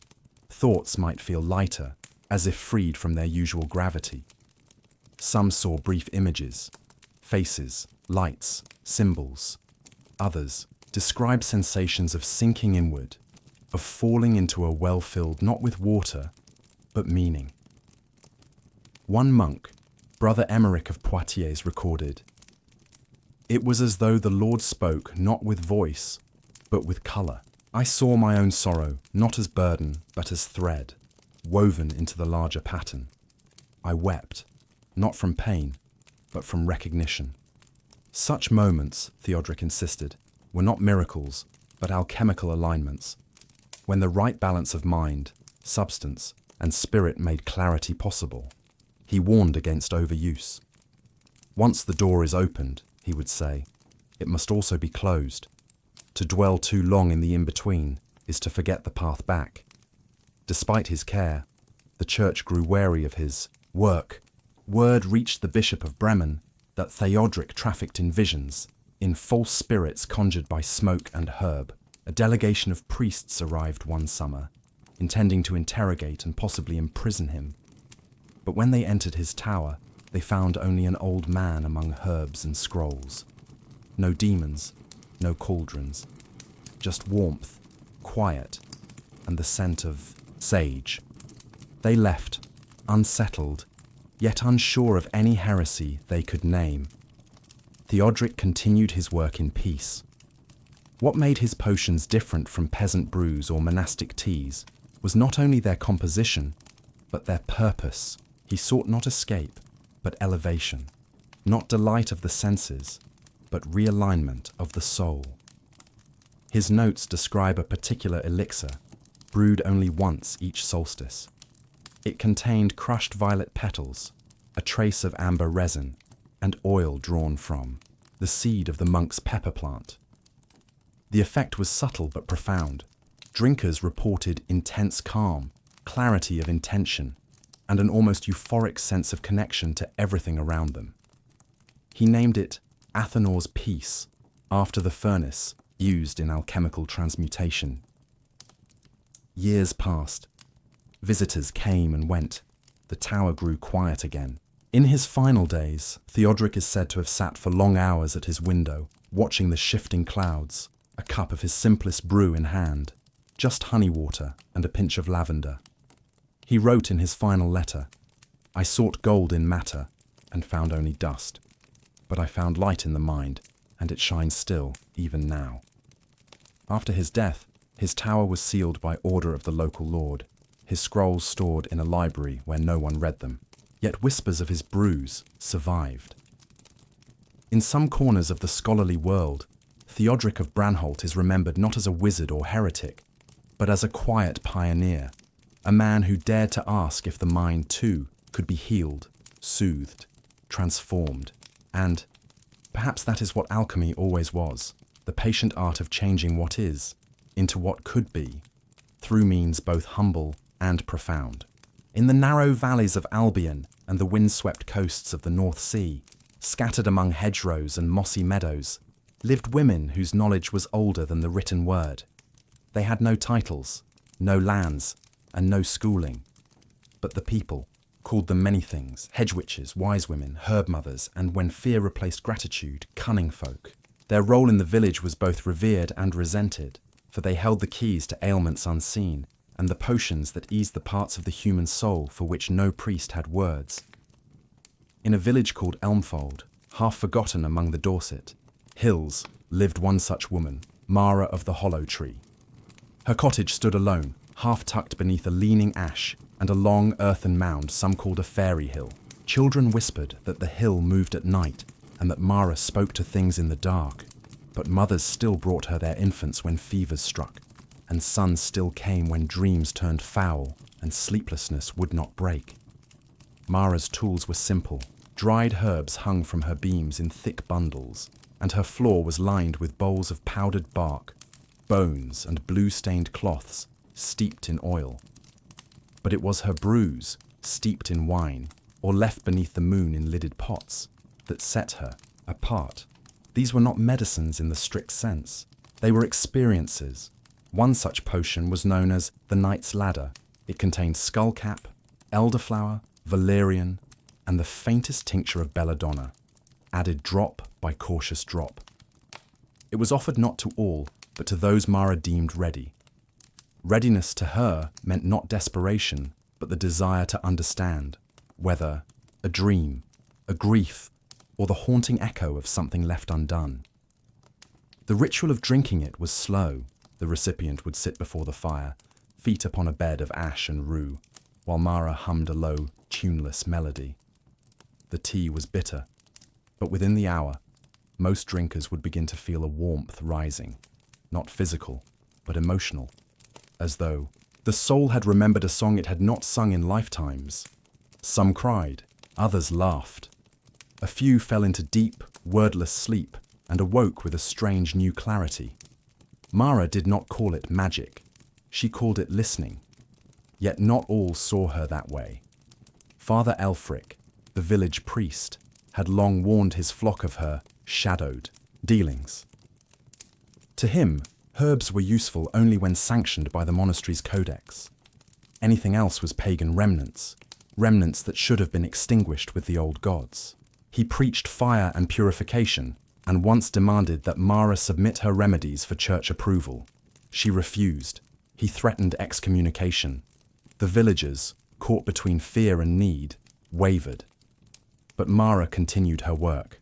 Thoughts might feel lighter, as if freed from their usual gravity. Some saw brief images, faces, lights, symbols. Others described sensations of sinking inward, of falling into a well filled not with water, but meaning. One monk, Brother Emmerich of Poitiers, recorded, "It was as though the Lord spoke not with voice, but with colour. I saw my own sorrow not as burden, but as thread, woven into the larger pattern. I wept, not from pain, but from recognition." Such moments, Theodoric insisted, were not miracles, but alchemical alignments, when the right balance of mind, substance, and spirit made clarity possible. He warned against overuse. Once the door is opened, he would say, it must also be closed. To dwell too long in the in-between is to forget the path back. Despite his care, the church grew wary of his work. Word reached the Bishop of Bremen that Theodoric trafficked in visions, in false spirits conjured by smoke and herb. A delegation of priests arrived one summer, intending to interrogate and possibly imprison him. But when they entered his tower, they found only an old man among herbs and scrolls. No demons, no cauldrons, just warmth, quiet, and the scent of sage. They left, unsettled, yet unsure of any heresy they could name. Theodoric continued his work in peace. What made his potions different from peasant brews or monastic teas was not only their composition, but their purpose. He sought not escape, but elevation, not delight of the senses, but realignment of the soul. His notes describe a particular elixir, brewed only once each solstice. It contained crushed violet petals, a trace of amber resin, and oil drawn from the seed of the monk's pepper plant. The effect was subtle but profound. Drinkers reported intense calm, clarity of intention, and an almost euphoric sense of connection to everything around them. He named it Athanor's Peace, after the furnace used in alchemical transmutation. Years passed. Visitors came and went. The tower grew quiet again. In his final days, Theodoric is said to have sat for long hours at his window, watching the shifting clouds, a cup of his simplest brew in hand, just honey water and a pinch of lavender. He wrote in his final letter, "I sought gold in matter and found only dust, but I found light in the mind, and it shines still, even now." After his death, his tower was sealed by order of the local lord, his scrolls stored in a library where no one read them. Yet whispers of his brews survived. In some corners of the scholarly world, Theodoric of Branholt is remembered not as a wizard or heretic, but as a quiet pioneer, a man who dared to ask if the mind too could be healed, soothed, transformed, and perhaps that is what alchemy always was, the patient art of changing what is into what could be, through means both humble and profound. In the narrow valleys of Albion and the windswept coasts of the North Sea, scattered among hedgerows and mossy meadows, lived women whose knowledge was older than the written word. They had no titles, no lands, and no schooling. But the people called them many things: hedge witches, wise women, herb mothers, and when fear replaced gratitude, cunning folk. Their role in the village was both revered and resented, for they held the keys to ailments unseen and the potions that eased the parts of the human soul for which no priest had words. In a village called Elmfold, half forgotten among the Dorset hills, lived one such woman, Mara of the Hollow Tree. Her cottage stood alone, half tucked beneath a leaning ash and a long earthen mound some called a fairy hill. Children whispered that the hill moved at night and that Mara spoke to things in the dark, but mothers still brought her their infants when fevers struck, and sons still came when dreams turned foul and sleeplessness would not break. Mara's tools were simple. Dried herbs hung from her beams in thick bundles, and her floor was lined with bowls of powdered bark, bones, and blue-stained cloths steeped in oil. But it was her brews, steeped in wine, or left beneath the moon in lidded pots, that set her apart. These were not medicines in the strict sense. They were experiences. One such potion was known as the Knight's Ladder. It contained skullcap, elderflower, valerian, and the faintest tincture of belladonna, added drop by cautious drop. It was offered not to all, but to those Mara deemed ready. Readiness to her meant not desperation, but the desire to understand, whether a dream, a grief, or the haunting echo of something left undone. The ritual of drinking it was slow. The recipient would sit before the fire, feet upon a bed of ash and rue, while Mara hummed a low, tuneless melody. The tea was bitter, but within the hour, most drinkers would begin to feel a warmth rising, not physical, but emotional, as though the soul had remembered a song it had not sung in lifetimes. Some cried, others laughed. A few fell into deep, wordless sleep and awoke with a strange new clarity. Mara did not call it magic. She called it listening. Yet not all saw her that way. Father Elfric, the village priest, had long warned his flock of her shadowed dealings. To him, herbs were useful only when sanctioned by the monastery's codex. Anything else was pagan remnants, remnants that should have been extinguished with the old gods. He preached fire and purification, and once demanded that Mara submit her remedies for church approval. She refused. He threatened excommunication. The villagers, caught between fear and need, wavered. But Mara continued her work.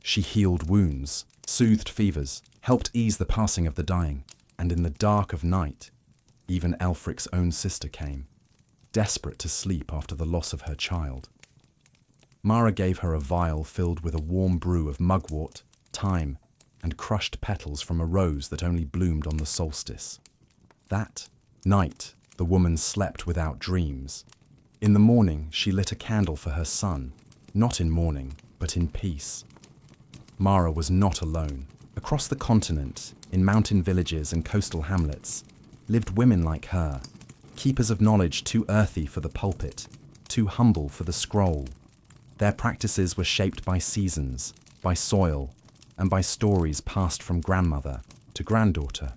She healed wounds, soothed fevers, helped ease the passing of the dying, and in the dark of night, even Elfric's own sister came, desperate to sleep after the loss of her child. Mara gave her a vial filled with a warm brew of mugwort, thyme, and crushed petals from a rose that only bloomed on the solstice. That night, the woman slept without dreams. In the morning, she lit a candle for her son, not in mourning, but in peace. Mara was not alone. Across the continent, in mountain villages and coastal hamlets, lived women like her, keepers of knowledge too earthy for the pulpit, too humble for the scroll. Their practices were shaped by seasons, by soil, and by stories passed from grandmother to granddaughter.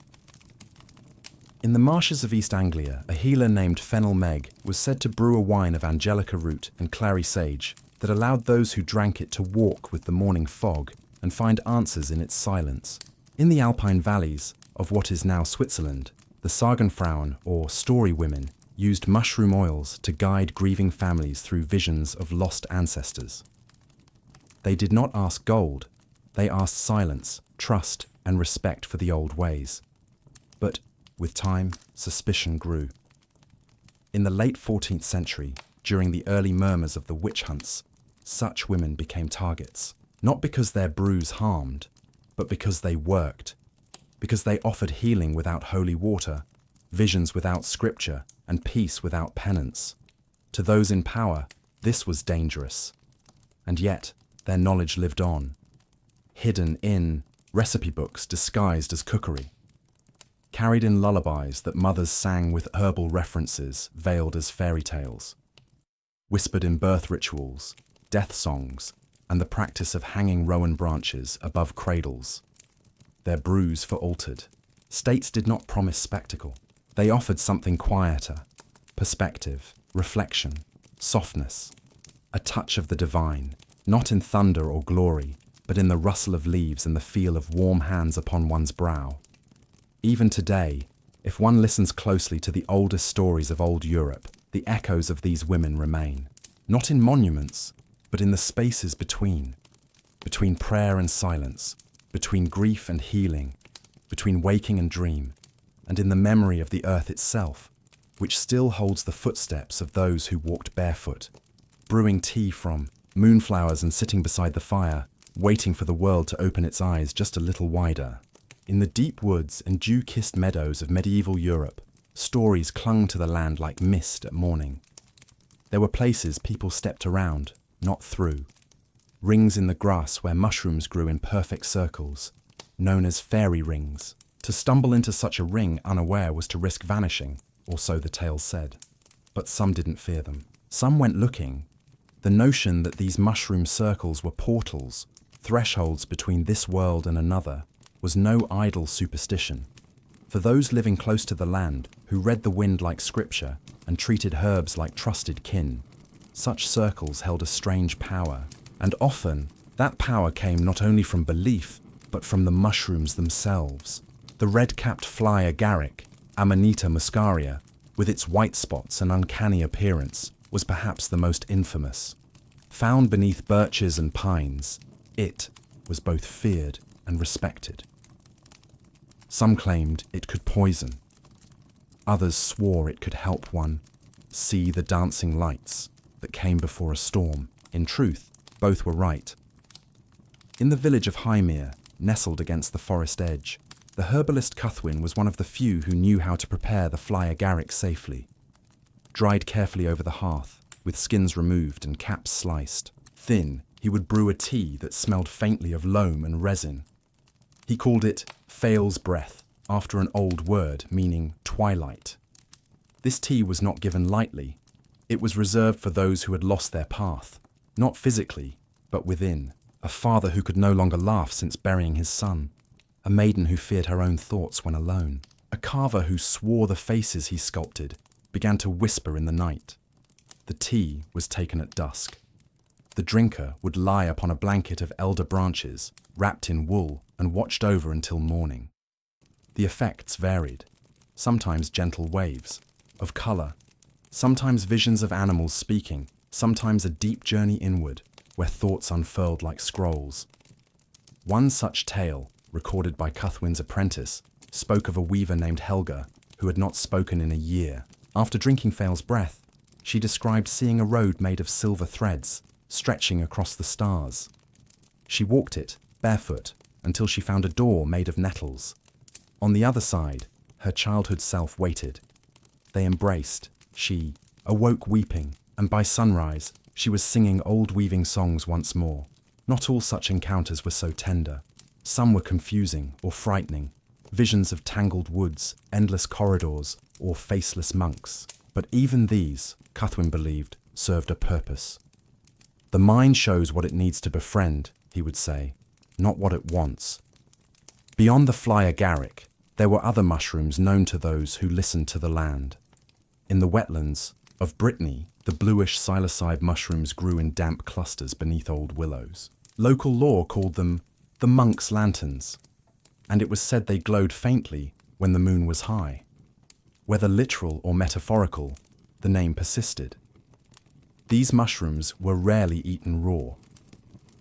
In the marshes of East Anglia, a healer named Fennel Meg was said to brew a wine of angelica root and clary sage that allowed those who drank it to walk with the morning fog and find answers in its silence. In the alpine valleys of what is now Switzerland, the Sagenfrauen, or story women, used mushroom oils to guide grieving families through visions of lost ancestors. They did not ask gold, they asked silence, trust, and respect for the old ways. But with time, suspicion grew. In the late 14th century, during the early murmurs of the witch hunts, such women became targets, not because their brews harmed, but because they worked, because they offered healing without holy water, visions without scripture, and peace without penance. To those in power, this was dangerous. And yet, their knowledge lived on, hidden in recipe books disguised as cookery, carried in lullabies that mothers sang with herbal references veiled as fairy tales, whispered in birth rituals, death songs, and the practice of hanging rowan branches above cradles. Their brews for altered. States did not promise spectacle. They offered something quieter, perspective, reflection, softness, a touch of the divine, not in thunder or glory, but in the rustle of leaves and the feel of warm hands upon one's brow. Even today, if one listens closely to the oldest stories of old Europe, the echoes of these women remain, not in monuments, but in the spaces between prayer and silence, between grief and healing, between waking and dream, and in the memory of the earth itself, which still holds the footsteps of those who walked barefoot, brewing tea from moonflowers and sitting beside the fire, waiting for the world to open its eyes just a little wider. In the deep woods and dew-kissed meadows of medieval Europe, stories clung to the land like mist at morning. There were places people stepped around, not through. Rings in the grass where mushrooms grew in perfect circles, known as fairy rings. To stumble into such a ring unaware was to risk vanishing, or so the tales said. But some didn't fear them. Some went looking. The notion that these mushroom circles were portals, thresholds between this world and another, was no idle superstition. For those living close to the land, who read the wind like scripture and treated herbs like trusted kin, such circles held a strange power. And often, that power came not only from belief, but from the mushrooms themselves. The red-capped fly agaric, Amanita muscaria, with its white spots and uncanny appearance, was perhaps the most infamous. Found beneath birches and pines, it was both feared and respected. Some claimed it could poison. Others swore it could help one see the dancing lights that came before a storm. In truth, both were right. In the village of Hymir, nestled against the forest edge, the herbalist Cuthwin was one of the few who knew how to prepare the fly agaric safely. Dried carefully over the hearth, with skins removed and caps sliced. Thin, he would brew a tea that smelled faintly of loam and resin. He called it Fail's breath, after an old word meaning twilight. This tea was not given lightly. It was reserved for those who had lost their path, not physically, but within. A father who could no longer laugh since burying his son. A maiden who feared her own thoughts when alone. A carver who swore the faces he sculpted began to whisper in the night. The tea was taken at dusk. The drinker would lie upon a blanket of elder branches, wrapped in wool, and watched over until morning. The effects varied, sometimes gentle waves, of colour, sometimes visions of animals speaking, sometimes a deep journey inward, where thoughts unfurled like scrolls. One such tale, recorded by Cuthwin's apprentice, spoke of a weaver named Helga, who had not spoken in a year. After drinking Fail's breath, she described seeing a road made of silver threads, stretching across the stars. She walked it, barefoot, until she found a door made of nettles. On the other side, her childhood self waited. They embraced. She awoke weeping, and by sunrise, she was singing old weaving songs once more. Not all such encounters were so tender. Some were confusing or frightening, visions of tangled woods, endless corridors, or faceless monks. But even these, Cuthwin believed, served a purpose. The mind shows what it needs to befriend, he would say, not what it wants. Beyond the fly agaric, there were other mushrooms known to those who listened to the land. In the wetlands of Brittany, the bluish psilocybe mushrooms grew in damp clusters beneath old willows. Local lore called them the monks' lanterns, and it was said they glowed faintly when the moon was high. Whether literal or metaphorical, the name persisted. These mushrooms were rarely eaten raw.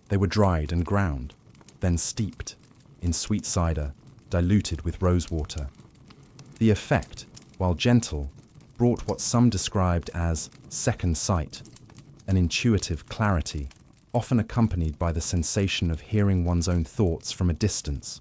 They were dried and ground, then steeped in sweet cider, diluted with rosewater. The effect, while gentle, brought what some described as second sight, an intuitive clarity, often accompanied by the sensation of hearing one's own thoughts from a distance.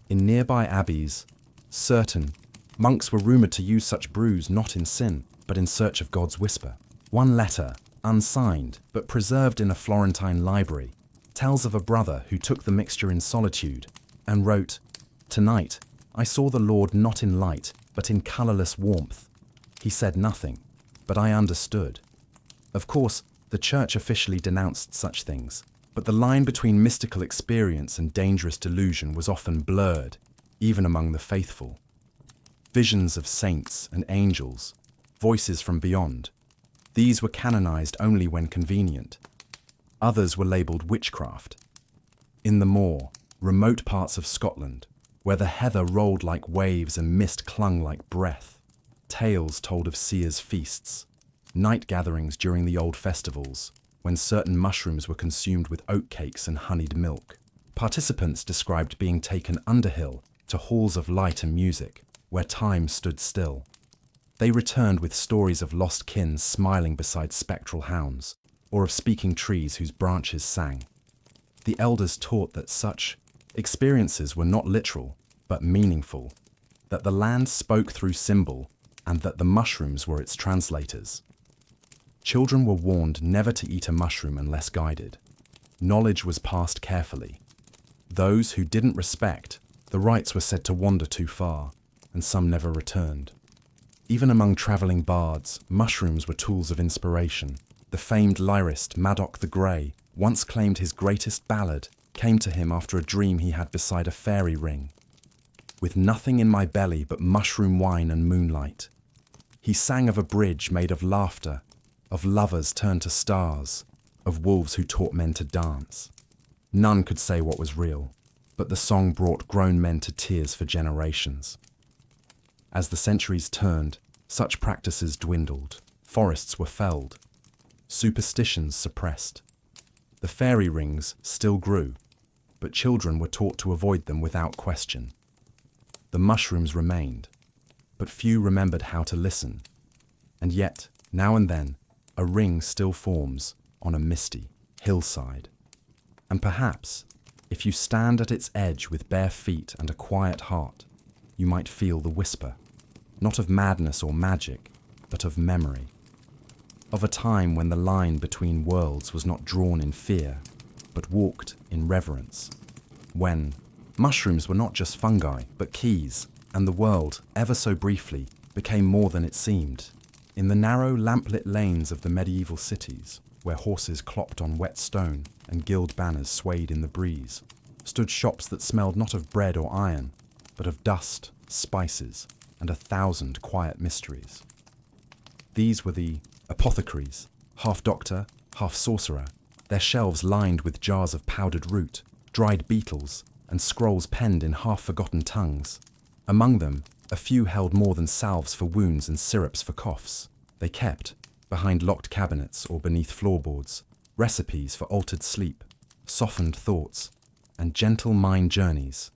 In nearby abbeys, certain monks were rumoured to use such brews not in sin, but in search of God's whisper. One letter, unsigned but preserved in a Florentine library, tells of a brother who took the mixture in solitude and wrote, "Tonight, I saw the Lord not in light, but in colourless warmth. He said nothing, but I understood." Of course, the Church officially denounced such things, but the line between mystical experience and dangerous delusion was often blurred, even among the faithful. Visions of saints and angels, voices from beyond. These were canonized only when convenient. Others were labelled witchcraft. In the moor, remote parts of Scotland, where the heather rolled like waves and mist clung like breath, tales told of seers' feasts, night gatherings during the old festivals, when certain mushrooms were consumed with oatcakes and honeyed milk. Participants described being taken underhill to halls of light and music, where time stood still. They returned with stories of lost kin smiling beside spectral hounds, or of speaking trees whose branches sang. The elders taught that such experiences were not literal, but meaningful, that the land spoke through symbol, and that the mushrooms were its translators. Children were warned never to eat a mushroom unless guided. Knowledge was passed carefully. Those who didn't respect the rites were said to wander too far, and some never returned. Even among travelling bards, mushrooms were tools of inspiration. The famed lyrist Madoc the Grey once claimed his greatest ballad came to him after a dream he had beside a fairy ring. With nothing in my belly but mushroom wine and moonlight. He sang of a bridge made of laughter, of lovers turned to stars, of wolves who taught men to dance. None could say what was real, but the song brought grown men to tears for generations. As the centuries turned, such practices dwindled, forests were felled, superstitions suppressed. The fairy rings still grew, but children were taught to avoid them without question. The mushrooms remained, but few remembered how to listen. And yet, now and then, a ring still forms on a misty hillside. And perhaps, if you stand at its edge with bare feet and a quiet heart, you might feel the whisper, not of madness or magic, but of memory. Of a time when the line between worlds was not drawn in fear, but walked in reverence. When mushrooms were not just fungi, but keys, and the world, ever so briefly, became more than it seemed. In the narrow, lamplit lanes of the medieval cities, where horses clopped on wet stone and guild banners swayed in the breeze, stood shops that smelled not of bread or iron, but of dust, spices, and 1,000 quiet mysteries. These were the apothecaries, half doctor, half sorcerer, their shelves lined with jars of powdered root, dried beetles, and scrolls penned in half-forgotten tongues. Among them, a few held more than salves for wounds and syrups for coughs. They kept, behind locked cabinets or beneath floorboards, recipes for altered sleep, softened thoughts, and gentle mind journeys.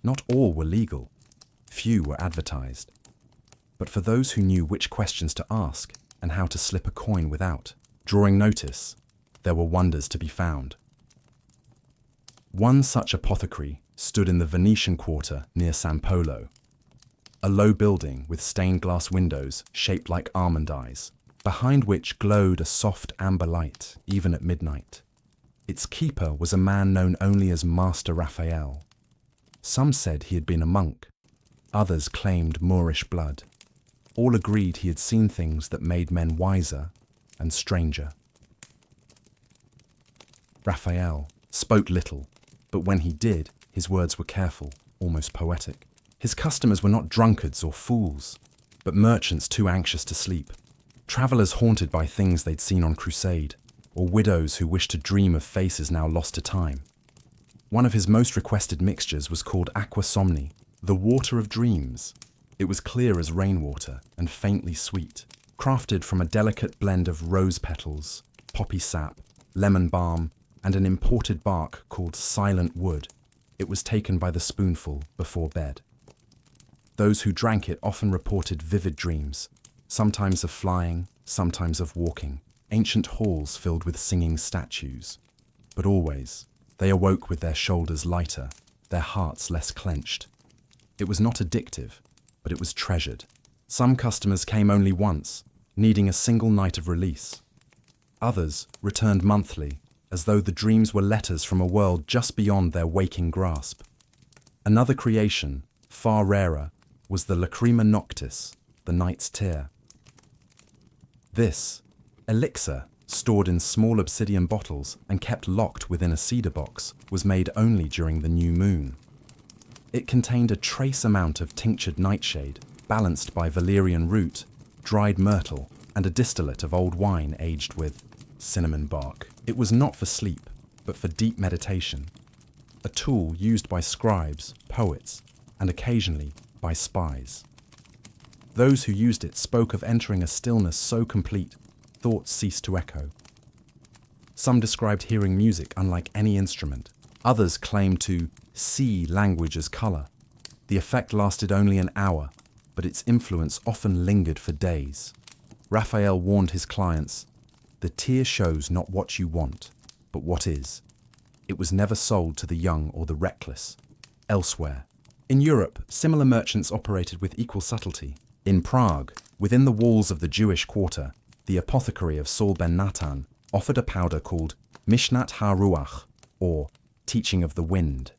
Not all were legal. Few were advertised. But for those who knew which questions to ask and how to slip a coin without drawing notice, there were wonders to be found. One such apothecary stood in the Venetian quarter near San Polo, a low building with stained glass windows shaped like almond eyes, behind which glowed a soft amber light even at midnight. Its keeper was a man known only as Master Raphael. Some said he had been a monk, others claimed Moorish blood. All agreed he had seen things that made men wiser and stranger. Raphael spoke little, but when he did, his words were careful, almost poetic. His customers were not drunkards or fools, but merchants too anxious to sleep, travellers haunted by things they'd seen on crusade, or widows who wished to dream of faces now lost to time. One of his most requested mixtures was called aqua somni, the water of dreams. It was clear as rainwater and faintly sweet, crafted from a delicate blend of rose petals, poppy sap, lemon balm, and an imported bark called silent wood. It was taken by the spoonful before bed. Those who drank it often reported vivid dreams, sometimes of flying, sometimes of walking, ancient halls filled with singing statues. But always, they awoke with their shoulders lighter, their hearts less clenched. It was not addictive, but it was treasured. Some customers came only once, needing a single night of release. Others returned monthly, as though the dreams were letters from a world just beyond their waking grasp. Another creation, far rarer, was the lacrima noctis, the night's tear. This elixir, stored in small obsidian bottles and kept locked within a cedar box, was made only during the new moon. It contained a trace amount of tinctured nightshade, balanced by valerian root, dried myrtle, and a distillate of old wine aged with cinnamon bark. It was not for sleep, but for deep meditation, a tool used by scribes, poets, and occasionally by spies. Those who used it spoke of entering a stillness so complete, thoughts ceased to echo. Some described hearing music unlike any instrument. Others claimed to see language as color. The effect lasted only an hour, but its influence often lingered for days. Raphael warned his clients, "The tear shows not what you want, but what is." It was never sold to the young or the reckless. Elsewhere, in Europe, similar merchants operated with equal subtlety. In Prague, within the walls of the Jewish quarter, the apothecary of Saul ben Natan offered a powder called Mishnat ha-Ruach, or teaching of the wind.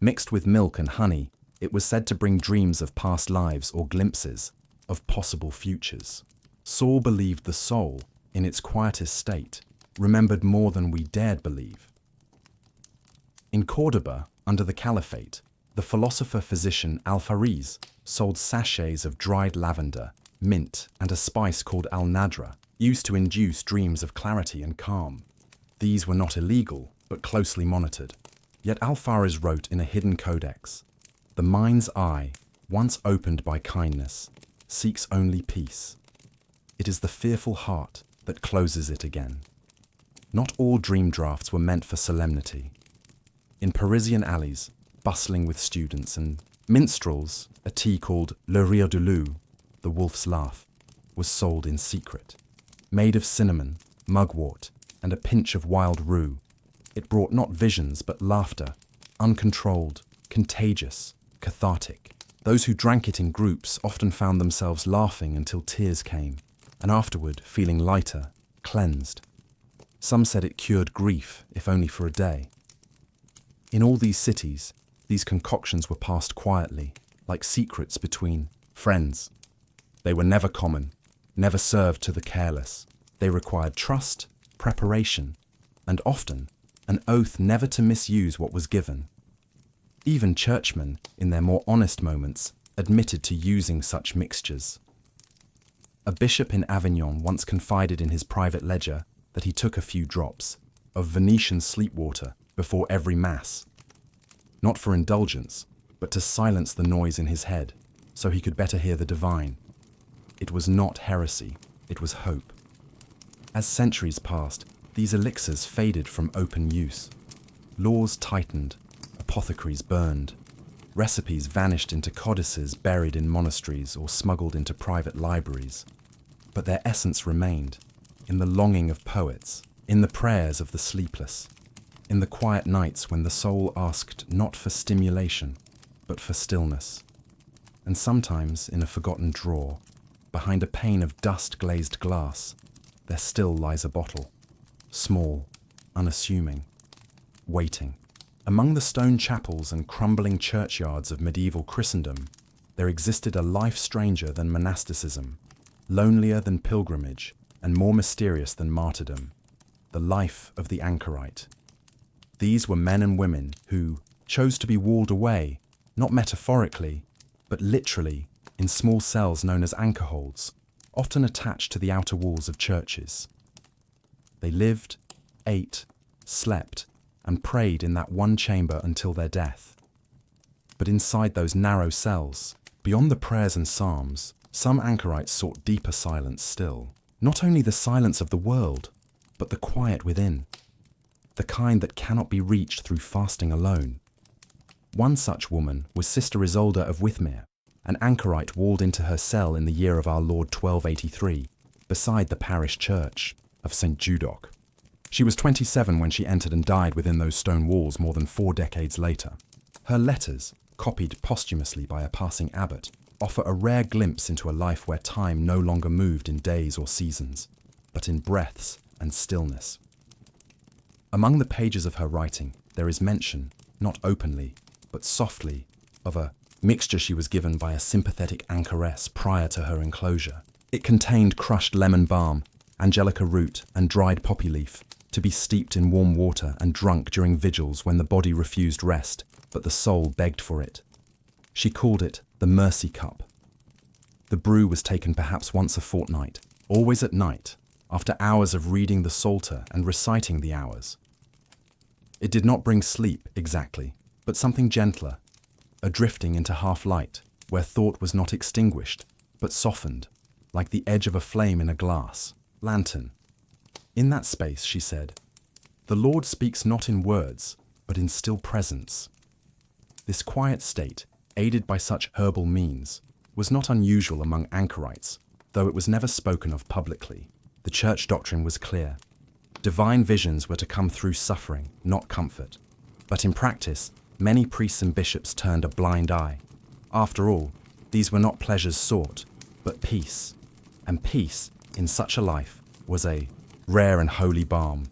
Mixed with milk and honey, it was said to bring dreams of past lives or glimpses of possible futures. Saul believed the soul, in its quietest state, remembered more than we dared believe. In Cordoba, under the Caliphate, the philosopher-physician Al-Fariz sold sachets of dried lavender, mint, and a spice called al-nadra, used to induce dreams of clarity and calm. These were not illegal, but closely monitored. Yet Al-Fariz wrote in a hidden codex, "The mind's eye, once opened by kindness, seeks only peace. It is the fearful heart that closes it again." Not all dream drafts were meant for solemnity. In Parisian alleys, bustling with students and minstrels, a tea called Le Rire du Loup, the wolf's laugh, was sold in secret. Made of cinnamon, mugwort, and a pinch of wild rue, it brought not visions but laughter, uncontrolled, contagious, cathartic. Those who drank it in groups often found themselves laughing until tears came, and afterward feeling lighter, cleansed. Some said it cured grief, if only for a day. In all these cities, these concoctions were passed quietly, like secrets between friends. They were never common, never served to the careless. They required trust, preparation, and often an oath never to misuse what was given. Even churchmen, in their more honest moments, admitted to using such mixtures. A bishop in Avignon once confided in his private ledger that he took a few drops of Venetian sleep water before every mass, not for indulgence, but to silence the noise in his head, so he could better hear the divine. It was not heresy, it was hope. As centuries passed, these elixirs faded from open use. Laws tightened, apothecaries burned, recipes vanished into codices buried in monasteries or smuggled into private libraries. But their essence remained, in the longing of poets, in the prayers of the sleepless, in the quiet nights when the soul asked not for stimulation, but for stillness. And sometimes, in a forgotten drawer, behind a pane of dust-glazed glass, there still lies a bottle, small, unassuming, waiting. Among the stone chapels and crumbling churchyards of medieval Christendom, there existed a life stranger than monasticism, lonelier than pilgrimage, and more mysterious than martyrdom, the life of the anchorite. These were men and women who chose to be walled away, not metaphorically, but literally, in small cells known as anchor holds, often attached to the outer walls of churches. They lived, ate, slept, and prayed in that one chamber until their death. But inside those narrow cells, beyond the prayers and psalms, some anchorites sought deeper silence still. Not only the silence of the world, but the quiet within, the kind that cannot be reached through fasting alone. One such woman was Sister Isolde of Withmere, an anchorite walled into her cell in the year of our Lord 1283, beside the parish church of St. Judoc. She was 27 when she entered and died within those stone walls more than 4 decades later. Her letters, copied posthumously by a passing abbot, offer a rare glimpse into a life where time no longer moved in days or seasons, but in breaths and stillness. Among the pages of her writing, there is mention, not openly, but softly, of a mixture she was given by a sympathetic anchoress prior to her enclosure. It contained crushed lemon balm, angelica root, and dried poppy leaf, to be steeped in warm water and drunk during vigils when the body refused rest, but the soul begged for it. She called it the mercy cup. The brew was taken perhaps once a fortnight, always at night, after hours of reading the Psalter and reciting the hours. It did not bring sleep exactly, but something gentler, a drifting into half-light, where thought was not extinguished, but softened, like the edge of a flame in a glass lantern. In that space, she said, the Lord speaks not in words, but in still presence. This quiet state, aided by such herbal means, was not unusual among anchorites, though it was never spoken of publicly. The church doctrine was clear. Divine visions were to come through suffering, not comfort. But in practice, many priests and bishops turned a blind eye. After all, these were not pleasures sought, but peace. And peace, in such a life, was a rare and holy balm.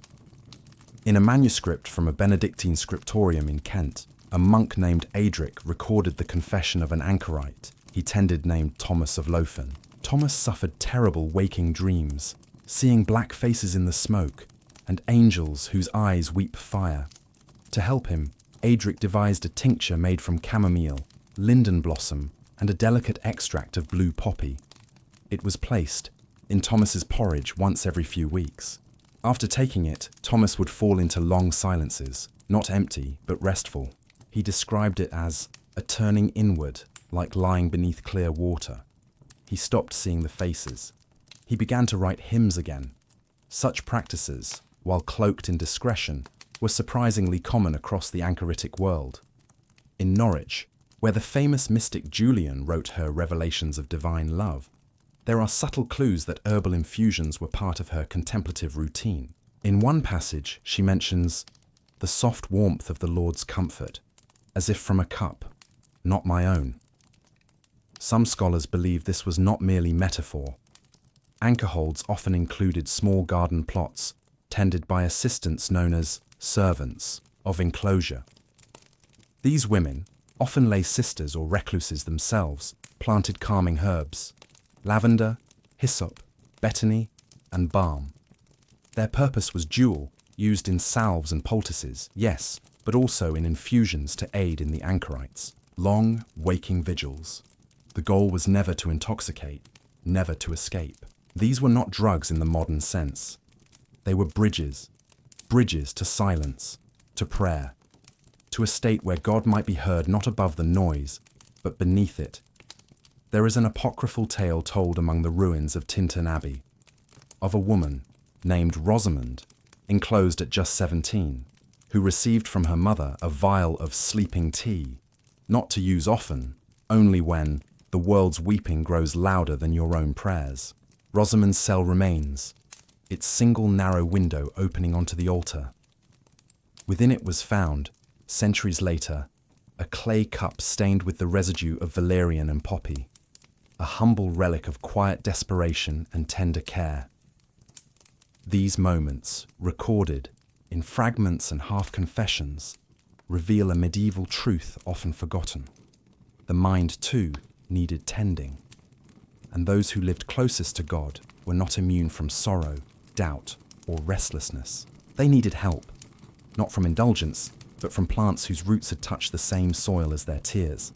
In a manuscript from a Benedictine scriptorium in Kent, a monk named Adric recorded the confession of an anchorite he tended named Thomas of Lothan. Thomas suffered terrible waking dreams, seeing black faces in the smoke and angels whose eyes weep fire. To help him, Adric devised a tincture made from chamomile, linden blossom, and a delicate extract of blue poppy. It was placed in Thomas's porridge once every few weeks. After taking it, Thomas would fall into long silences, not empty, but restful. He described it as a turning inward, like lying beneath clear water. He stopped seeing the faces. He began to write hymns again. Such practices, while cloaked in discretion, were surprisingly common across the anchoritic world. In Norwich, where the famous mystic Julian wrote her Revelations of Divine Love, there are subtle clues that herbal infusions were part of her contemplative routine. In one passage, she mentions the soft warmth of the Lord's comfort, as if from a cup, not my own. Some scholars believe this was not merely metaphor. Anchorholds often included small garden plots, tended by assistants known as servants of enclosure. These women, often lay sisters or recluses themselves, planted calming herbs, lavender, hyssop, betony, and balm. Their purpose was dual, used in salves and poultices, yes, but also in infusions to aid in the anchorites. Long, waking vigils. The goal was never to intoxicate, never to escape. These were not drugs in the modern sense. They were bridges to silence, to prayer, to a state where God might be heard not above the noise, but beneath it. There is an apocryphal tale told among the ruins of Tintern Abbey of a woman named Rosamond, enclosed at just 17, who received from her mother a vial of sleeping tea, not to use often, only when the world's weeping grows louder than your own prayers. Rosamond's cell remains, its single narrow window opening onto the altar. Within it was found, centuries later, a clay cup stained with the residue of valerian and poppy, a humble relic of quiet desperation and tender care. These moments, recorded in fragments and half-confessions, reveal a medieval truth often forgotten. The mind, too, needed tending, and those who lived closest to God were not immune from sorrow, doubt, or restlessness. They needed help, not from indulgence, but from plants whose roots had touched the same soil as their tears.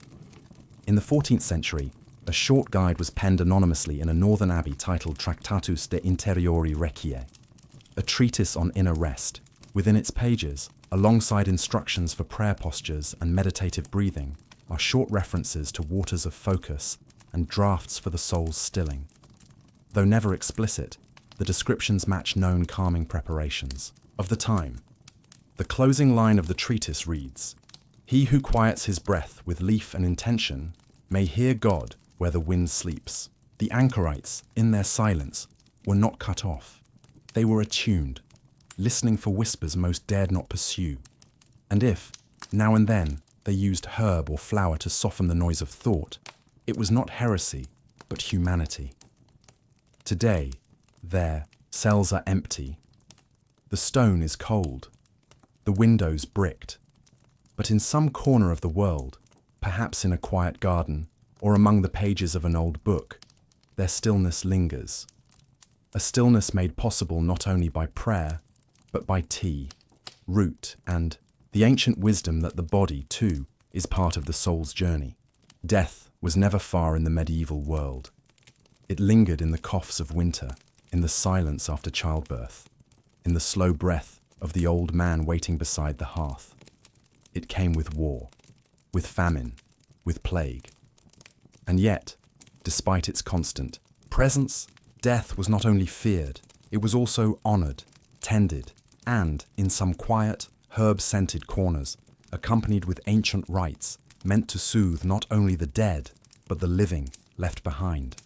In the 14th century, a short guide was penned anonymously in a northern abbey titled Tractatus de Interiori Requie, a treatise on inner rest. Within its pages, alongside instructions for prayer postures and meditative breathing, are short references to waters of focus and drafts for the soul's stilling. Though never explicit, the descriptions match known calming preparations of the time. The closing line of the treatise reads, "He who quiets his breath with leaf and intention may hear God where the wind sleeps." The anchorites, in their silence, were not cut off. They were attuned, listening for whispers most dared not pursue. And if, now and then, they used herb or flower to soften the noise of thought, it was not heresy, but humanity. Today, their cells are empty. The stone is cold, the windows bricked. But in some corner of the world, perhaps in a quiet garden or among the pages of an old book, their stillness lingers. A stillness made possible not only by prayer, but by tea, root, and the ancient wisdom that the body, too, is part of the soul's journey. Death was never far in the medieval world. It lingered in the coughs of winter, in the silence after childbirth, in the slow breath of the old man waiting beside the hearth. It came with war, with famine, with plague. And yet, despite its constant presence, death was not only feared, it was also honoured, tended, and, in some quiet, herb-scented corners, accompanied with ancient rites meant to soothe not only the dead, but the living left behind.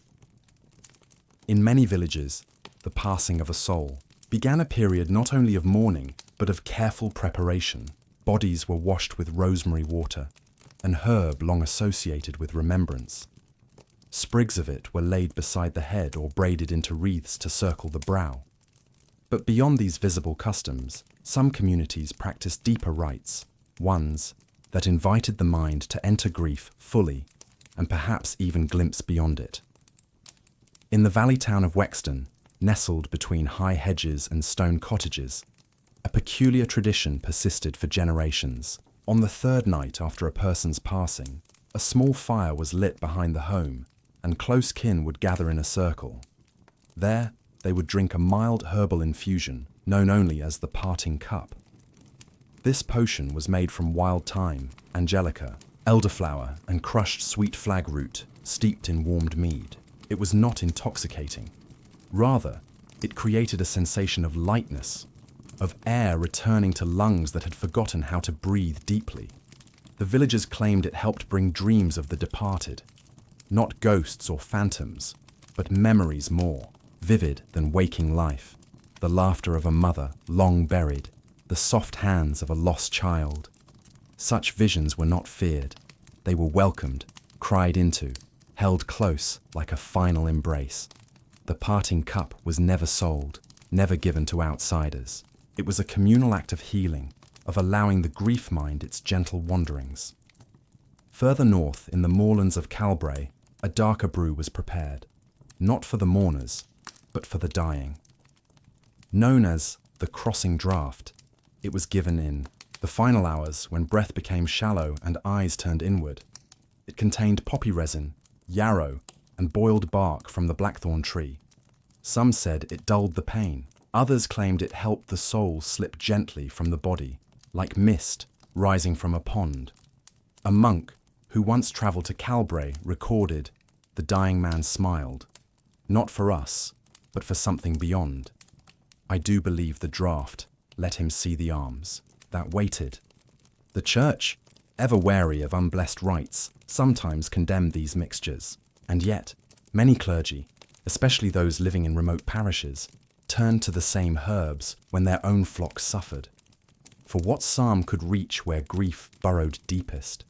In many villages, the passing of a soul began a period not only of mourning, but of careful preparation. Bodies were washed with rosemary water, an herb long associated with remembrance. Sprigs of it were laid beside the head or braided into wreaths to circle the brow. But beyond these visible customs, some communities practiced deeper rites, ones that invited the mind to enter grief fully and perhaps even glimpse beyond it. In the valley town of Wexton, nestled between high hedges and stone cottages, a peculiar tradition persisted for generations. On the third night after a person's passing, a small fire was lit behind the home, and close kin would gather in a circle. There, they would drink a mild herbal infusion, known only as the parting cup. This potion was made from wild thyme, angelica, elderflower, and crushed sweet flag root, steeped in warmed mead. It was not intoxicating. Rather, it created a sensation of lightness, of air returning to lungs that had forgotten how to breathe deeply. The villagers claimed it helped bring dreams of the departed, not ghosts or phantoms, but memories more vivid than waking life, the laughter of a mother long buried, the soft hands of a lost child. Such visions were not feared. They were welcomed, cried into, held close like a final embrace. The parting cup was never sold, never given to outsiders. It was a communal act of healing, of allowing the grief mind its gentle wanderings. Further north, in the moorlands of Calbray, a darker brew was prepared, not for the mourners, but for the dying. Known as the crossing draught, it was given in the final hours when breath became shallow and eyes turned inward. It contained poppy resin, yarrow, and boiled bark from the blackthorn tree. Some said it dulled the pain. Others claimed it helped the soul slip gently from the body, like mist rising from a pond. A monk who once travelled to Calbray recorded, "The dying man smiled, not for us, but for something beyond. I do believe the draught let him see the arms that waited." The church, ever wary of unblessed rites, sometimes condemned these mixtures, and yet many clergy, especially those living in remote parishes, turned to the same herbs when their own flocks suffered. For what psalm could reach where grief burrowed deepest?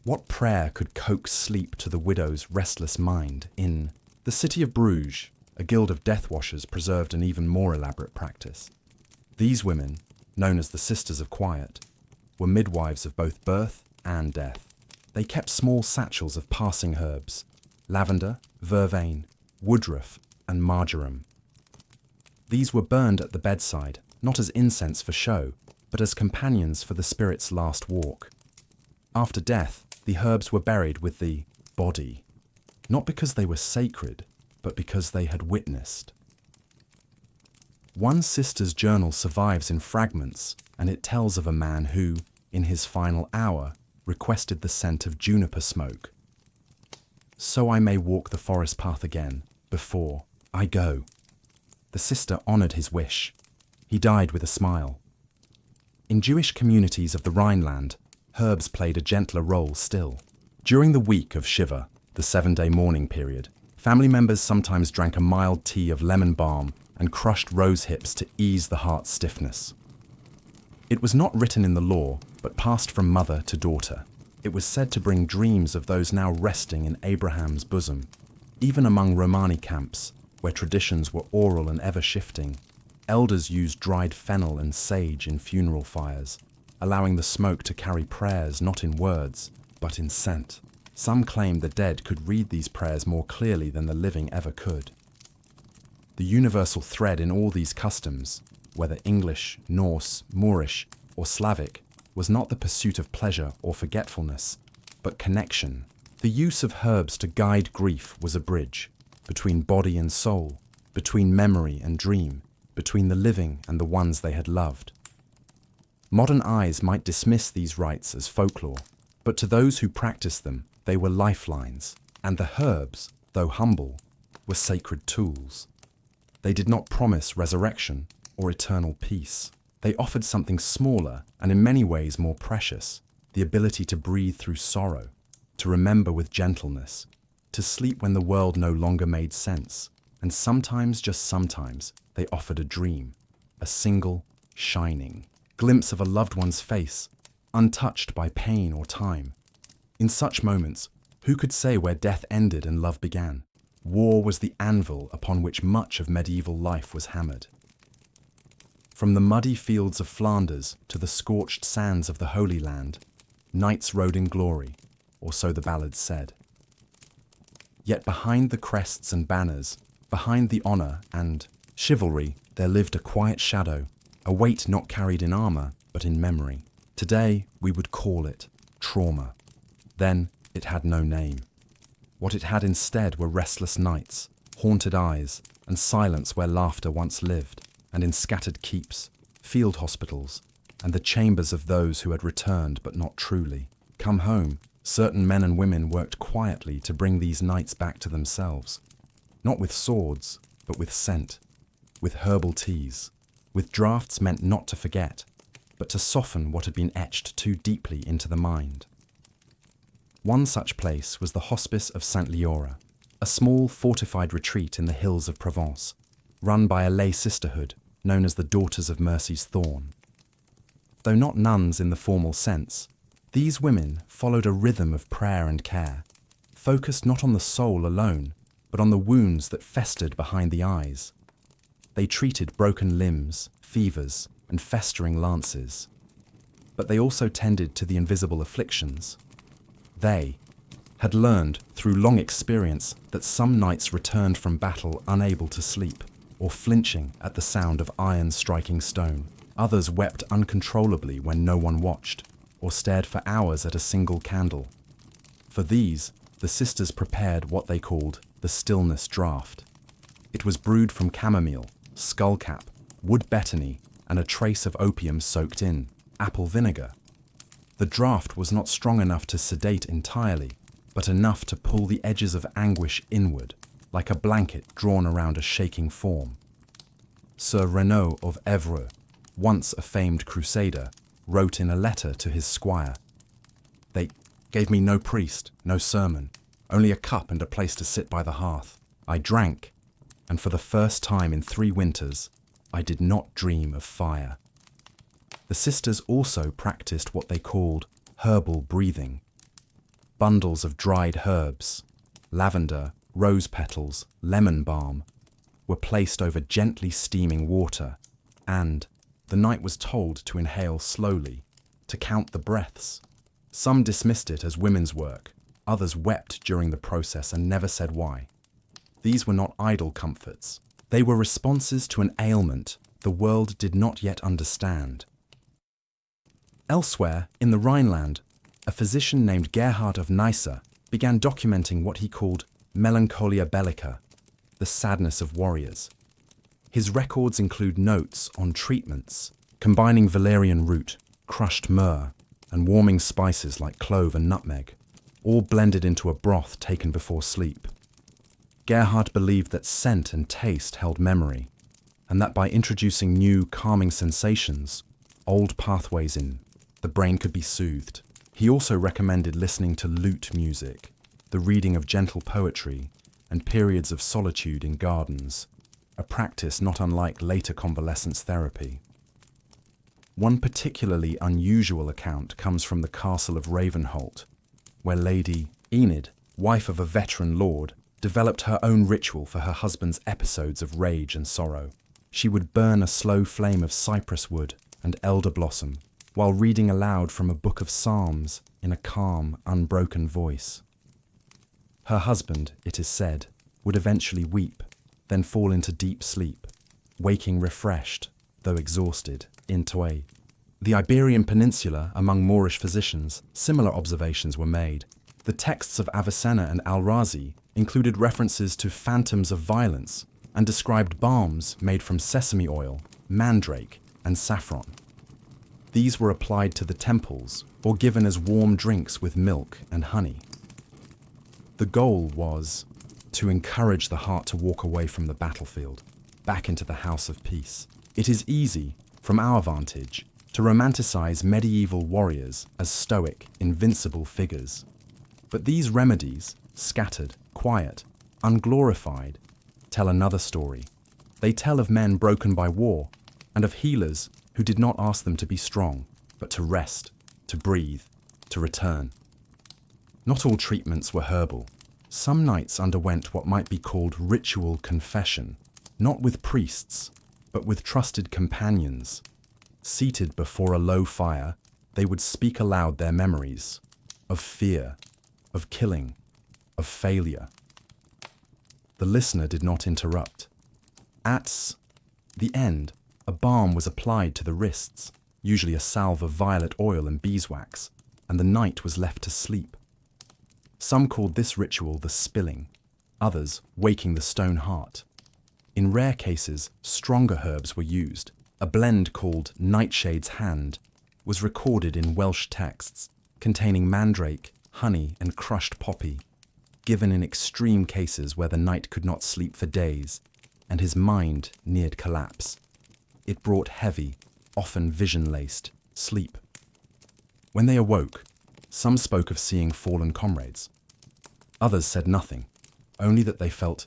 What prayer could coax sleep to the widow's restless mind? In the city of Bruges, a guild of death washers preserved an even more elaborate practice. These women, known as the Sisters of Quiet, were midwives of both birth and death. They kept small satchels of passing herbs, lavender, vervain, woodruff, and marjoram. These were burned at the bedside, not as incense for show, but as companions for the spirit's last walk. After death, the herbs were buried with the body, not because they were sacred, but because they had witnessed. One sister's journal survives in fragments, and it tells of a man who, in his final hour, requested the scent of juniper smoke. "So I may walk the forest path again, before I go." The sister honoured his wish. He died with a smile. In Jewish communities of the Rhineland, herbs played a gentler role still. During the week of Shiva, the 7-day mourning period, family members sometimes drank a mild tea of lemon balm and crushed rose hips to ease the heart's stiffness. It was not written in the law, but passed from mother to daughter. It was said to bring dreams of those now resting in Abraham's bosom. Even among Romani camps, where traditions were oral and ever-shifting, elders used dried fennel and sage in funeral fires, allowing the smoke to carry prayers not in words, but in scent. Some claimed the dead could read these prayers more clearly than the living ever could. The universal thread in all these customs, whether English, Norse, Moorish, or Slavic, was not the pursuit of pleasure or forgetfulness, but connection. The use of herbs to guide grief was a bridge between body and soul, between memory and dream, between the living and the ones they had loved. Modern eyes might dismiss these rites as folklore, but to those who practiced them, they were lifelines, and the herbs, though humble, were sacred tools. They did not promise resurrection or eternal peace. They offered something smaller and in many ways more precious, the ability to breathe through sorrow, to remember with gentleness, to sleep when the world no longer made sense, and sometimes, just sometimes, they offered a dream, a single, shining glimpse of a loved one's face, untouched by pain or time. In such moments, who could say where death ended and love began? War was the anvil upon which much of medieval life was hammered. From the muddy fields of Flanders to the scorched sands of the Holy Land, knights rode in glory, or so the ballads said. Yet behind the crests and banners, behind the honour and chivalry, there lived a quiet shadow, a weight not carried in armour, but in memory. Today, we would call it trauma. Then, it had no name. What it had instead were restless nights, haunted eyes, and silence where laughter once lived, and in scattered keeps, field hospitals, and the chambers of those who had returned but not truly. Come home, certain men and women worked quietly to bring these nights back to themselves, not with swords, but with scent, with herbal teas, with draughts meant not to forget, but to soften what had been etched too deeply into the mind. One such place was the Hospice of Saint Leora, a small fortified retreat in the hills of Provence, run by a lay sisterhood known as the Daughters of Mercy's Thorn. Though not nuns in the formal sense, these women followed a rhythm of prayer and care, focused not on the soul alone, but on the wounds that festered behind the eyes. They treated broken limbs, fevers, and festering lances. But they also tended to the invisible afflictions. They had learned through long experience that some knights returned from battle unable to sleep, or flinching at the sound of iron striking stone. Others wept uncontrollably when no one watched, or stared for hours at a single candle. For these, the sisters prepared what they called the stillness draught. It was brewed from chamomile, skullcap, wood betony, and a trace of opium soaked in apple vinegar. The draught was not strong enough to sedate entirely, but enough to pull the edges of anguish inward, like a blanket drawn around a shaking form. Sir Renaud of Evreux, once a famed crusader, wrote in a letter to his squire, "They gave me no priest, no sermon, only a cup and a place to sit by the hearth. I drank, and for the first time in 3 winters, I did not dream of fire." The sisters also practiced what they called herbal breathing. Bundles of dried herbs, lavender, rose petals, lemon balm, were placed over gently steaming water, and the knight was told to inhale slowly, to count the breaths. Some dismissed it as women's work, others wept during the process and never said why. These were not idle comforts. They were responses to an ailment the world did not yet understand. Elsewhere, in the Rhineland, a physician named Gerhard of Nyssa began documenting what he called melancholia bellica, the sadness of warriors. His records include notes on treatments, combining valerian root, crushed myrrh, and warming spices like clove and nutmeg, all blended into a broth taken before sleep. Gerhard believed that scent and taste held memory, and that by introducing new calming sensations, old pathways in the brain could be soothed. He also recommended listening to lute music, the reading of gentle poetry, and periods of solitude in gardens, a practice not unlike later convalescence therapy. One particularly unusual account comes from the castle of Ravenholt, where Lady Enid, wife of a veteran lord, developed her own ritual for her husband's episodes of rage and sorrow. She would burn a slow flame of cypress wood and elder blossom while reading aloud from a book of psalms in a calm, unbroken voice. Her husband, it is said, would eventually weep, then fall into deep sleep, waking refreshed, though exhausted, in the Iberian Peninsula among Moorish physicians, similar observations were made. The texts of Avicenna and Al-Razi included references to phantoms of violence and described balms made from sesame oil, mandrake, and saffron. These were applied to the temples or given as warm drinks with milk and honey. The goal was to encourage the heart to walk away from the battlefield, back into the house of peace. It is easy, from our vantage, to romanticize medieval warriors as stoic, invincible figures. But these remedies, scattered, quiet, unglorified, tell another story. They tell of men broken by war, and of healers who did not ask them to be strong, but to rest, to breathe, to return. Not all treatments were herbal. Some nights underwent what might be called ritual confession, not with priests, but with trusted companions. Seated before a low fire, they would speak aloud their memories of fear, of killing, of failure. The listener did not interrupt. At the end, a balm was applied to the wrists, usually a salve of violet oil and beeswax, and the knight was left to sleep. Some called this ritual the spilling, others waking the stone heart. In rare cases, stronger herbs were used. A blend called Nightshade's Hand was recorded in Welsh texts, containing mandrake, honey, and crushed poppy, given in extreme cases where the knight could not sleep for days, and his mind neared collapse. It brought heavy, often vision-laced, sleep. When they awoke, some spoke of seeing fallen comrades. Others said nothing, only that they felt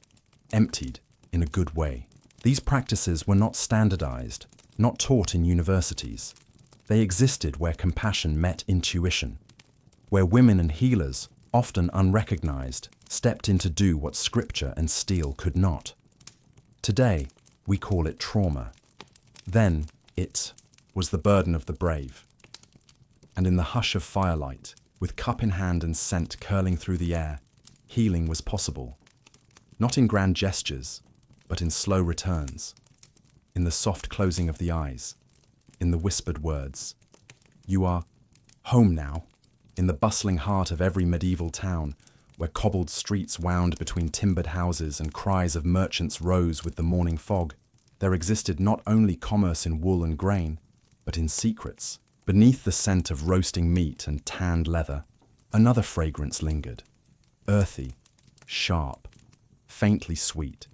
emptied in a good way. These practices were not standardized, not taught in universities. They existed where compassion met intuition, where women and healers, often unrecognized, stepped in to do what scripture and steel could not. Today, we call it trauma. Then, it was the burden of the brave. And in the hush of firelight, with cup in hand and scent curling through the air, healing was possible. Not in grand gestures, but in slow returns, in the soft closing of the eyes, in the whispered words. You are home now, in the bustling heart of every medieval town, where cobbled streets wound between timbered houses and cries of merchants rose with the morning fog. There existed not only commerce in wool and grain, but in secrets. Beneath the scent of roasting meat and tanned leather, another fragrance lingered, earthy, sharp, faintly sweet.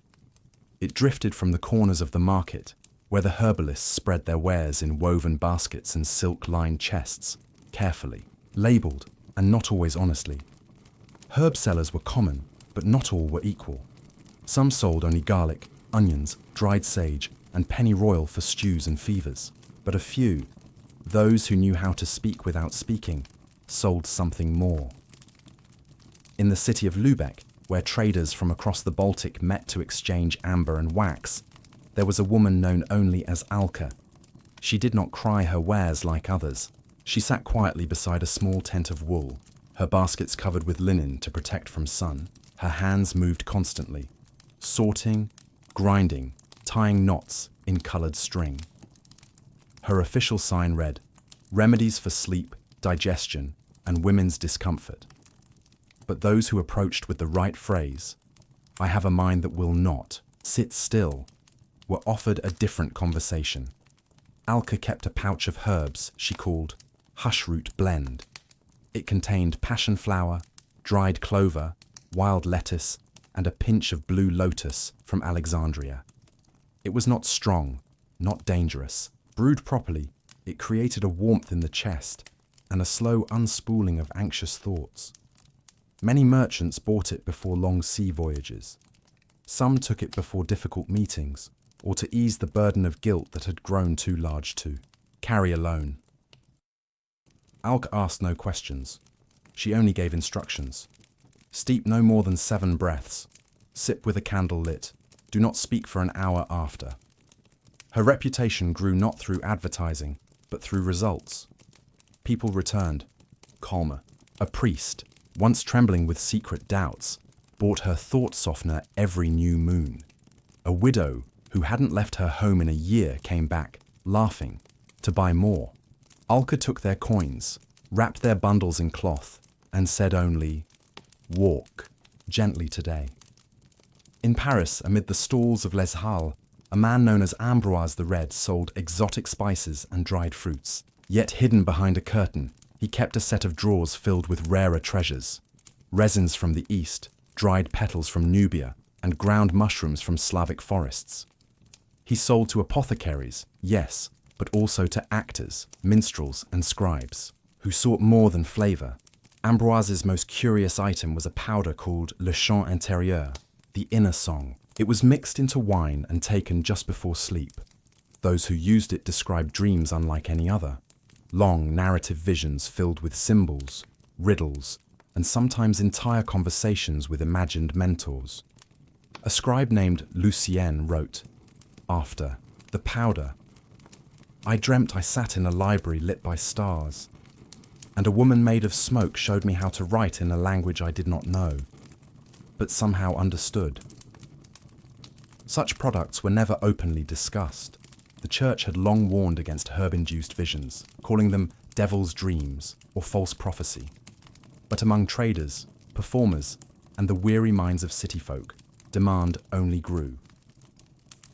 It drifted from the corners of the market, where the herbalists spread their wares in woven baskets and silk-lined chests, carefully, labelled, and not always honestly. Herb sellers were common, but not all were equal. Some sold only garlic, onions, dried sage, and pennyroyal for stews and fevers. But a few, those who knew how to speak without speaking, sold something more. In the city of Lübeck, where traders from across the Baltic met to exchange amber and wax, there was a woman known only as Alka. She did not cry her wares like others. She sat quietly beside a small tent of wool, her baskets covered with linen to protect from sun. Her hands moved constantly, sorting, grinding, tying knots in coloured string. Her official sign read, "Remedies for sleep, digestion, and women's discomfort." But those who approached with the right phrase, "I have a mind that will not sit still," were offered a different conversation. Alka kept a pouch of herbs she called Hushroot Blend. It contained passion flower, dried clover, wild lettuce, and a pinch of blue lotus from Alexandria. It was not strong, not dangerous. Brewed properly, it created a warmth in the chest and a slow unspooling of anxious thoughts. Many merchants bought it before long sea voyages. Some took it before difficult meetings, or to ease the burden of guilt that had grown too large to carry alone. Alka asked no questions. She only gave instructions. Steep no more than 7 breaths. Sip with a candle lit. Do not speak for an hour after. Her reputation grew not through advertising, but through results. People returned, calmer. A priest, once trembling with secret doubts, bought her thought softener every new moon. A widow who hadn't left her home in a year came back, laughing, to buy more. Alka took their coins, wrapped their bundles in cloth, and said only, Walk gently today. In Paris, amid the stalls of Les Halles, a man known as Ambroise the Red sold exotic spices and dried fruits. Yet hidden behind a curtain, he kept a set of drawers filled with rarer treasures. Resins from the East, dried petals from Nubia, and ground mushrooms from Slavic forests. He sold to apothecaries, yes, but also to actors, minstrels, and scribes, who sought more than flavour. Ambroise's most curious item was a powder called le chant intérieur, the inner song. It was mixed into wine and taken just before sleep. Those who used it described dreams unlike any other. Long narrative visions filled with symbols, riddles, and sometimes entire conversations with imagined mentors. A scribe named Lucien wrote, after the powder, I dreamt I sat in a library lit by stars, and a woman made of smoke showed me how to write in a language I did not know, but somehow understood. Such products were never openly discussed. The church had long warned against herb-induced visions, calling them devil's dreams or false prophecy. But among traders, performers, and the weary minds of city folk, demand only grew.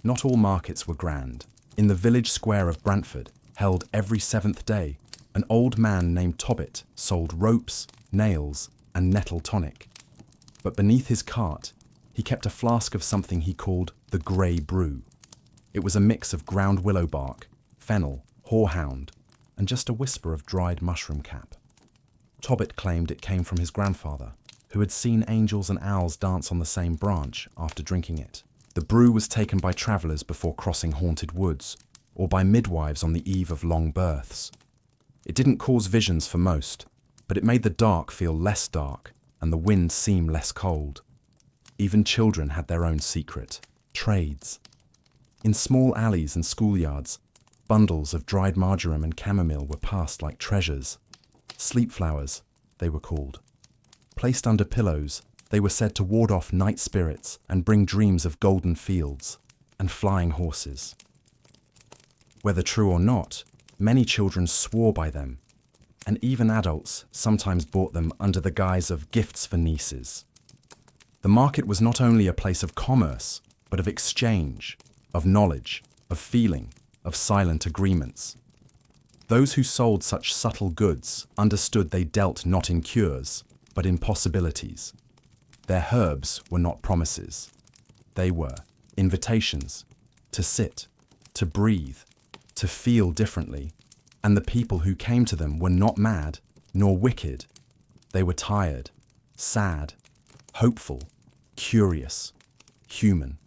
Not all markets were grand. In the village square of Brantford, held every 7th day, an old man named Tobbit sold ropes, nails, and nettle tonic. But beneath his cart, he kept a flask of something he called the Grey Brew. It was a mix of ground willow bark, fennel, horehound, and just a whisper of dried mushroom cap. Tobbit claimed it came from his grandfather, who had seen angels and owls dance on the same branch after drinking it. The brew was taken by travellers before crossing haunted woods, or by midwives on the eve of long births. It didn't cause visions for most, but it made the dark feel less dark and the wind seem less cold. Even children had their own secret, trades. In small alleys and schoolyards, bundles of dried marjoram and chamomile were passed like treasures. Sleep flowers, they were called. Placed under pillows, they were said to ward off night spirits and bring dreams of golden fields and flying horses. Whether true or not, many children swore by them, and even adults sometimes bought them under the guise of gifts for nieces. The market was not only a place of commerce, but of exchange, of knowledge, of feeling, of silent agreements. Those who sold such subtle goods understood they dealt not in cures, but in possibilities. Their herbs were not promises. They were invitations to sit, to breathe, to feel differently, and the people who came to them were not mad nor wicked. They were tired, sad, hopeful, curious, human.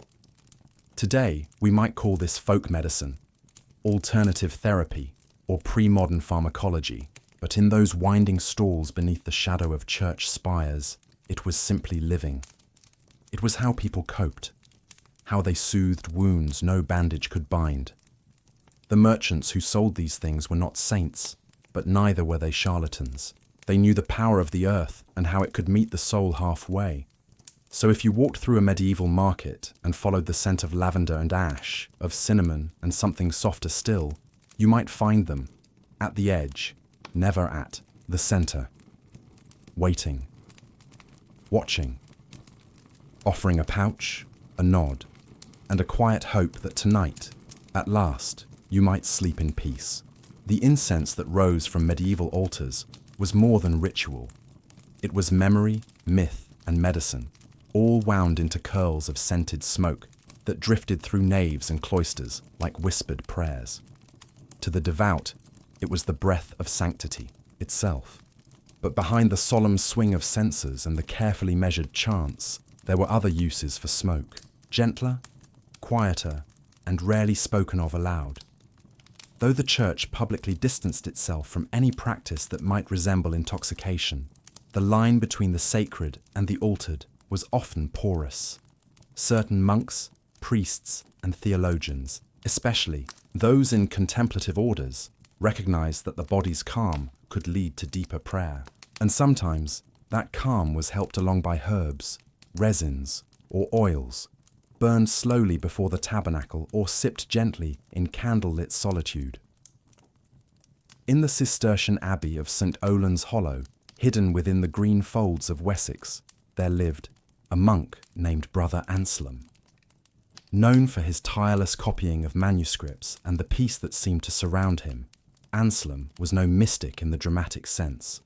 Today, we might call this folk medicine, alternative therapy, or pre-modern pharmacology, but in those winding stalls beneath the shadow of church spires, it was simply living. It was how people coped, how they soothed wounds no bandage could bind. The merchants who sold these things were not saints, but neither were they charlatans. They knew the power of the earth and how it could meet the soul halfway. So if you walked through a medieval market and followed the scent of lavender and ash, of cinnamon and something softer still, you might find them at the edge, never at the center, waiting, watching, offering a pouch, a nod, and a quiet hope that tonight, at last, you might sleep in peace. The incense that rose from medieval altars was more than ritual. It was memory, myth, and medicine, all wound into curls of scented smoke that drifted through naves and cloisters like whispered prayers. To the devout, it was the breath of sanctity itself. But behind the solemn swing of censers and the carefully measured chants, there were other uses for smoke, gentler, quieter, and rarely spoken of aloud. Though the church publicly distanced itself from any practice that might resemble intoxication, the line between the sacred and the altered was often porous. Certain monks, priests, and theologians, especially those in contemplative orders, recognized that the body's calm could lead to deeper prayer. And sometimes that calm was helped along by herbs, resins, or oils, burned slowly before the tabernacle or sipped gently in candle-lit solitude. In the Cistercian Abbey of St. Olan's Hollow, hidden within the green folds of Wessex, there lived a monk named Brother Anselm. Known for his tireless copying of manuscripts and the peace that seemed to surround him, Anselm was no mystic in the dramatic sense,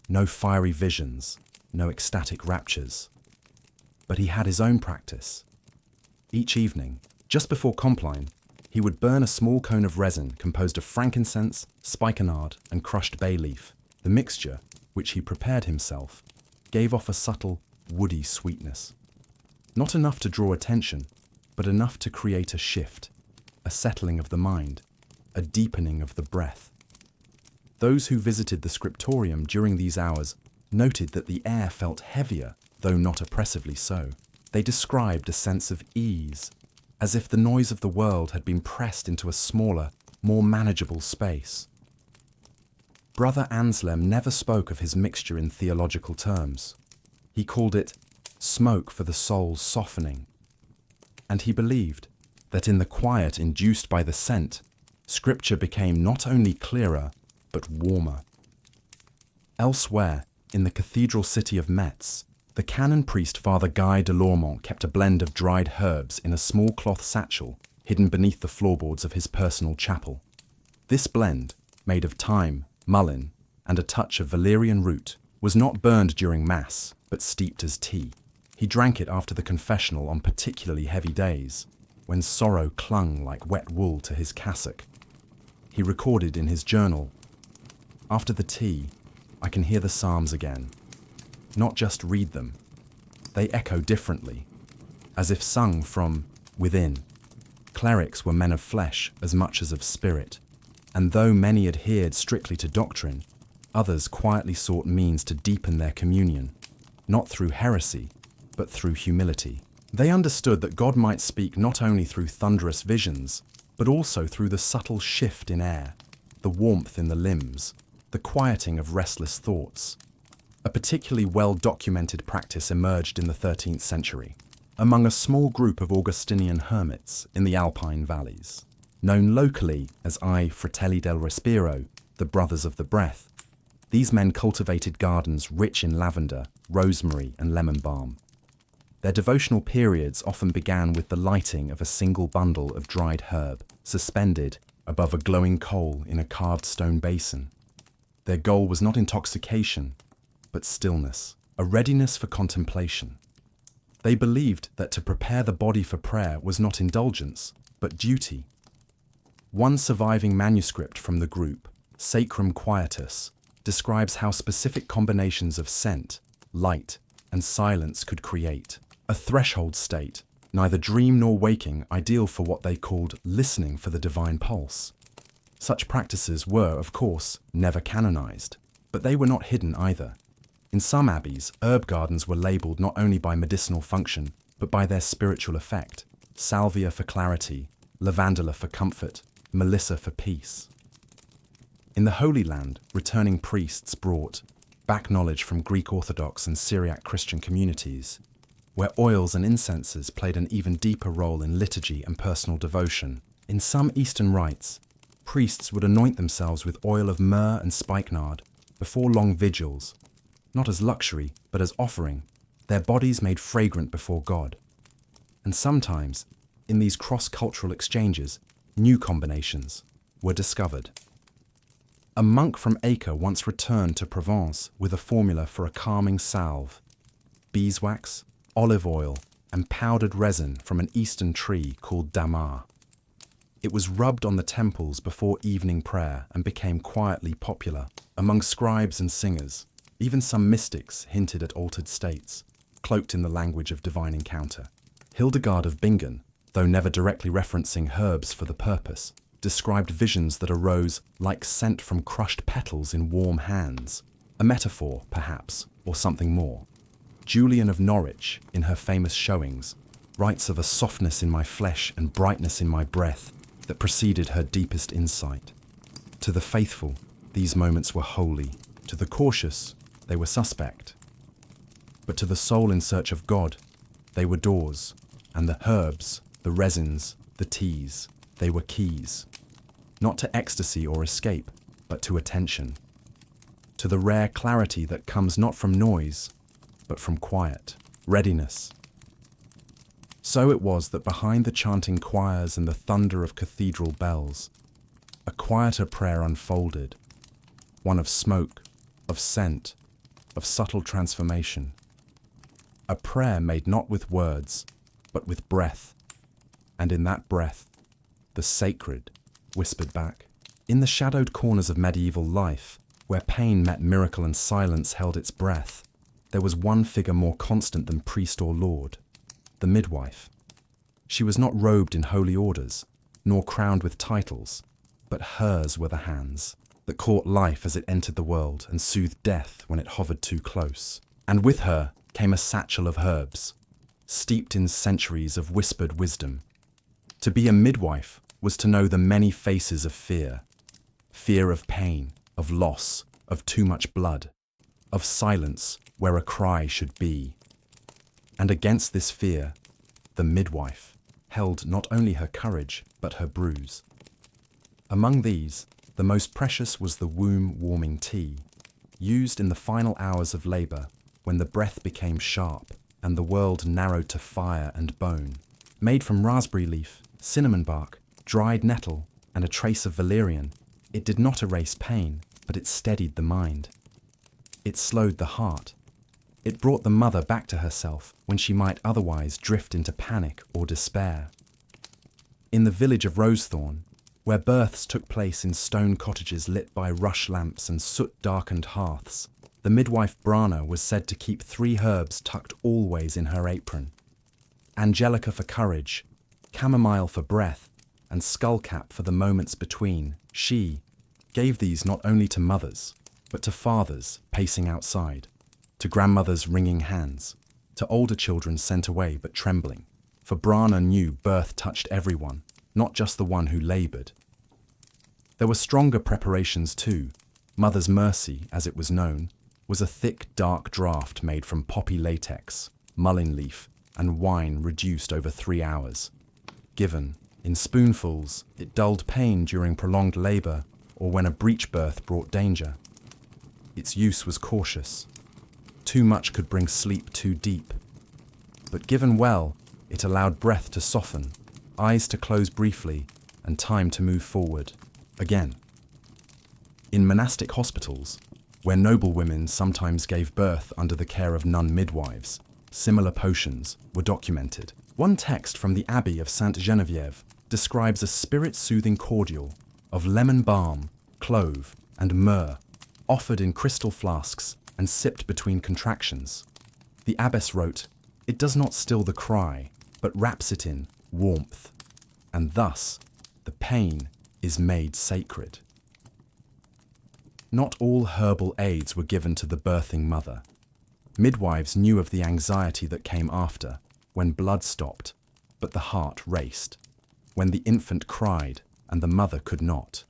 no fiery visions, no ecstatic raptures. But he had his own practice. Each evening, just before compline, he would burn a small cone of resin composed of frankincense, spikenard, and crushed bay leaf. The mixture, which he prepared himself, gave off a subtle, woody sweetness. Not enough to draw attention, but enough to create a shift, a settling of the mind, a deepening of the breath. Those who visited the scriptorium during these hours noted that the air felt heavier, though not oppressively so. They described a sense of ease, as if the noise of the world had been pressed into a smaller, more manageable space. Brother Anselm never spoke of his mixture in theological terms. He called it smoke for the soul's softening. And he believed that in the quiet induced by the scent, Scripture became not only clearer, but warmer. Elsewhere, in the cathedral city of Metz, the canon priest Father Guy de Lormont kept a blend of dried herbs in a small cloth satchel hidden beneath the floorboards of his personal chapel. This blend, made of thyme, mullein, and a touch of valerian root, was not burned during Mass, but steeped as tea. He drank it after the confessional on particularly heavy days, when sorrow clung like wet wool to his cassock. He recorded in his journal, "After the tea, I can hear the Psalms again. Not just read them. They echo differently, as if sung from within." Clerics were men of flesh as much as of spirit, and though many adhered strictly to doctrine, others quietly sought means to deepen their communion, not through heresy, but through humility. They understood that God might speak not only through thunderous visions, but also through the subtle shift in air, the warmth in the limbs, the quieting of restless thoughts. A particularly well-documented practice emerged in the 13th century, among a small group of Augustinian hermits in the Alpine valleys. Known locally as I Fratelli del Respiro, the Brothers of the Breath, these men cultivated gardens rich in lavender, rosemary, and lemon balm. Their devotional periods often began with the lighting of a single bundle of dried herb, suspended above a glowing coal in a carved stone basin. Their goal was not intoxication, but stillness, a readiness for contemplation. They believed that to prepare the body for prayer was not indulgence, but duty. One surviving manuscript from the group, Sacrum Quietus, describes how specific combinations of scent, light, and silence could create a threshold state, neither dream nor waking, ideal for what they called listening for the divine pulse. Such practices were, of course, never canonized, but they were not hidden either. In some abbeys, herb gardens were labeled not only by medicinal function, but by their spiritual effect: salvia for clarity, lavandula for comfort, melissa for peace. In the Holy Land, returning priests brought back knowledge from Greek Orthodox and Syriac Christian communities, where oils and incenses played an even deeper role in liturgy and personal devotion. In some Eastern rites, priests would anoint themselves with oil of myrrh and spikenard before long vigils, not as luxury, but as offering, their bodies made fragrant before God. And sometimes, in these cross-cultural exchanges, new combinations were discovered. A monk from Acre once returned to Provence with a formula for a calming salve: beeswax, olive oil, and powdered resin from an eastern tree called damar. It was rubbed on the temples before evening prayer and became quietly popular among scribes and singers. Even some mystics hinted at altered states, cloaked in the language of divine encounter. Hildegard of Bingen, though never directly referencing herbs for the purpose, described visions that arose like scent from crushed petals in warm hands, a metaphor, perhaps, or something more. Julian of Norwich, in her famous showings, writes of a softness in my flesh and brightness in my breath that preceded her deepest insight. To the faithful, these moments were holy. To the cautious, they were suspect. But to the soul in search of God, they were doors, and the herbs, the resins, the teas, they were keys. Not to ecstasy or escape, but to attention. To the rare clarity that comes not from noise, but from quiet, readiness. So it was that behind the chanting choirs and the thunder of cathedral bells, a quieter prayer unfolded, one of smoke, of scent, of subtle transformation. A prayer made not with words, but with breath, and in that breath, the sacred whispered back. In the shadowed corners of medieval life, where pain met miracle and silence held its breath, there was one figure more constant than priest or lord, the midwife. She was not robed in holy orders, nor crowned with titles, but hers were the hands that caught life as it entered the world and soothed death when it hovered too close. And with her came a satchel of herbs, steeped in centuries of whispered wisdom. To be a midwife was to know the many faces of fear. Fear of pain, of loss, of too much blood, of silence where a cry should be. And against this fear, the midwife held not only her courage, but her bruise. Among these, the most precious was the womb-warming tea, used in the final hours of labour, when the breath became sharp and the world narrowed to fire and bone. Made from raspberry leaf, cinnamon bark, dried nettle, and a trace of valerian, it did not erase pain, but it steadied the mind. It slowed the heart. It brought the mother back to herself when she might otherwise drift into panic or despair. In the village of Rosethorn, where births took place in stone cottages lit by rush lamps and soot-darkened hearths, the midwife Brana was said to keep 3 herbs tucked always in her apron: angelica for courage, chamomile for breath, and skullcap for the moments between. She gave these not only to mothers, but to fathers pacing outside, to grandmothers wringing hands, to older children sent away but trembling. For Brana knew birth touched everyone, not just the one who laboured. There were stronger preparations too. Mother's Mercy, as it was known, was a thick, dark draught made from poppy latex, mullein leaf, and wine reduced over 3 hours. Given in spoonfuls, it dulled pain during prolonged labour or when a breech birth brought danger. Its use was cautious. Too much could bring sleep too deep. But given well, it allowed breath to soften, eyes to close briefly, and time to move forward again. In monastic hospitals, where noble women sometimes gave birth under the care of nun midwives, similar potions were documented. One text from the Abbey of Sainte Geneviève describes a spirit-soothing cordial of lemon balm, clove, and myrrh, offered in crystal flasks and sipped between contractions. The abbess wrote, "It does not still the cry, but wraps it in warmth, and thus the pain is made sacred." Not all herbal aids were given to the birthing mother. Midwives knew of the anxiety that came after, when blood stopped, but the heart raced, when the infant cried and the mother could not.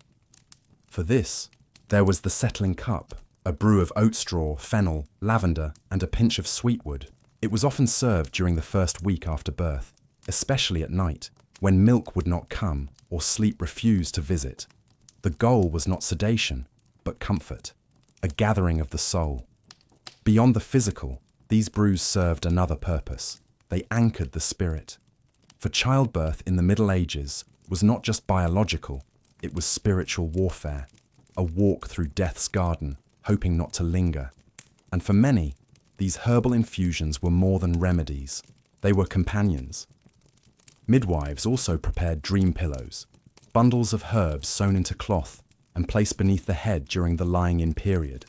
For this, there was the settling cup, a brew of oat straw, fennel, lavender, and a pinch of sweetwood. It was often served during the first week after birth, especially at night, when milk would not come or sleep refused to visit. The goal was not sedation, but comfort, a gathering of the soul. Beyond the physical, these brews served another purpose. They anchored the spirit. For childbirth in the Middle Ages was not just biological, it was spiritual warfare, a walk through death's garden, hoping not to linger. And for many, these herbal infusions were more than remedies. They were companions. Midwives also prepared dream pillows, bundles of herbs sewn into cloth and placed beneath the head during the lying-in period.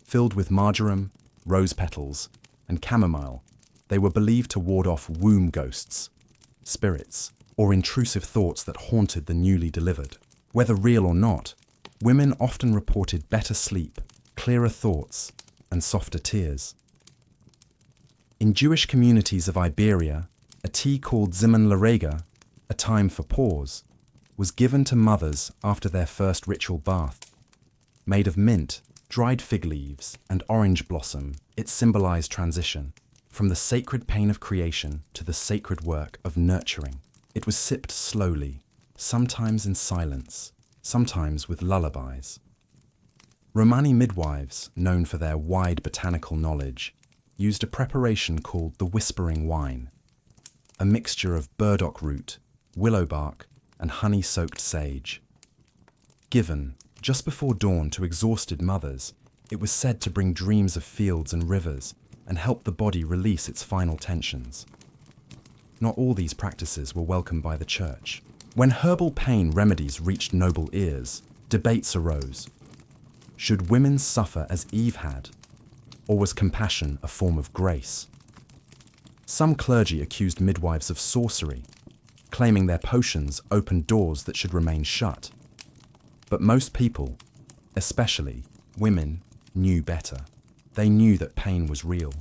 Filled with marjoram, rose petals, and chamomile, they were believed to ward off womb ghosts, spirits, or intrusive thoughts that haunted the newly delivered. Whether real or not, women often reported better sleep, clearer thoughts, and softer tears. In Jewish communities of Iberia, a tea called Zimun Larega, a time for pause, was given to mothers after their first ritual bath. Made of mint, dried fig leaves, and orange blossom, it symbolized transition, from the sacred pain of creation to the sacred work of nurturing. It was sipped slowly, sometimes in silence, sometimes with lullabies. Romani midwives, known for their wide botanical knowledge, used a preparation called the whispering wine, a mixture of burdock root, willow bark, and honey-soaked sage. Given just before dawn to exhausted mothers, it was said to bring dreams of fields and rivers and help the body release its final tensions. Not all these practices were welcomed by the church. When herbal pain remedies reached noble ears, debates arose. Should women suffer as Eve had, or was compassion a form of grace? Some clergy accused midwives of sorcery, claiming their potions opened doors that should remain shut. But most people, especially women, knew better. They knew that pain was real,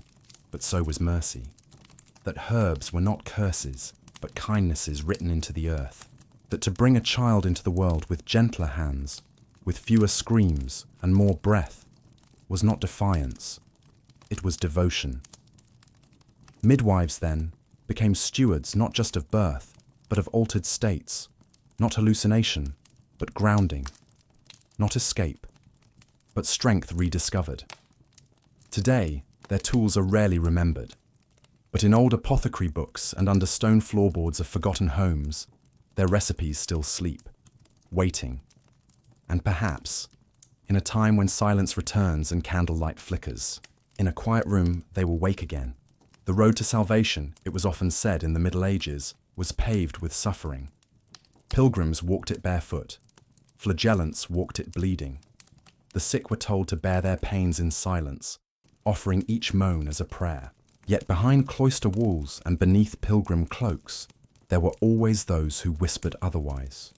but so was mercy. That herbs were not curses, but kindnesses written into the earth. That to bring a child into the world with gentler hands, with fewer screams and more breath, was not defiance, it was devotion. Midwives, then, became stewards not just of birth, but of altered states, not hallucination, but grounding, not escape, but strength rediscovered. Today, their tools are rarely remembered, but in old apothecary books and under stone floorboards of forgotten homes, their recipes still sleep, waiting. And perhaps, in a time when silence returns and candlelight flickers, in a quiet room they will wake again. The road to salvation, it was often said in the Middle Ages, was paved with suffering. Pilgrims walked it barefoot. Flagellants walked it bleeding. The sick were told to bear their pains in silence, offering each moan as a prayer. Yet behind cloister walls and beneath pilgrim cloaks, there were always those who whispered otherwise,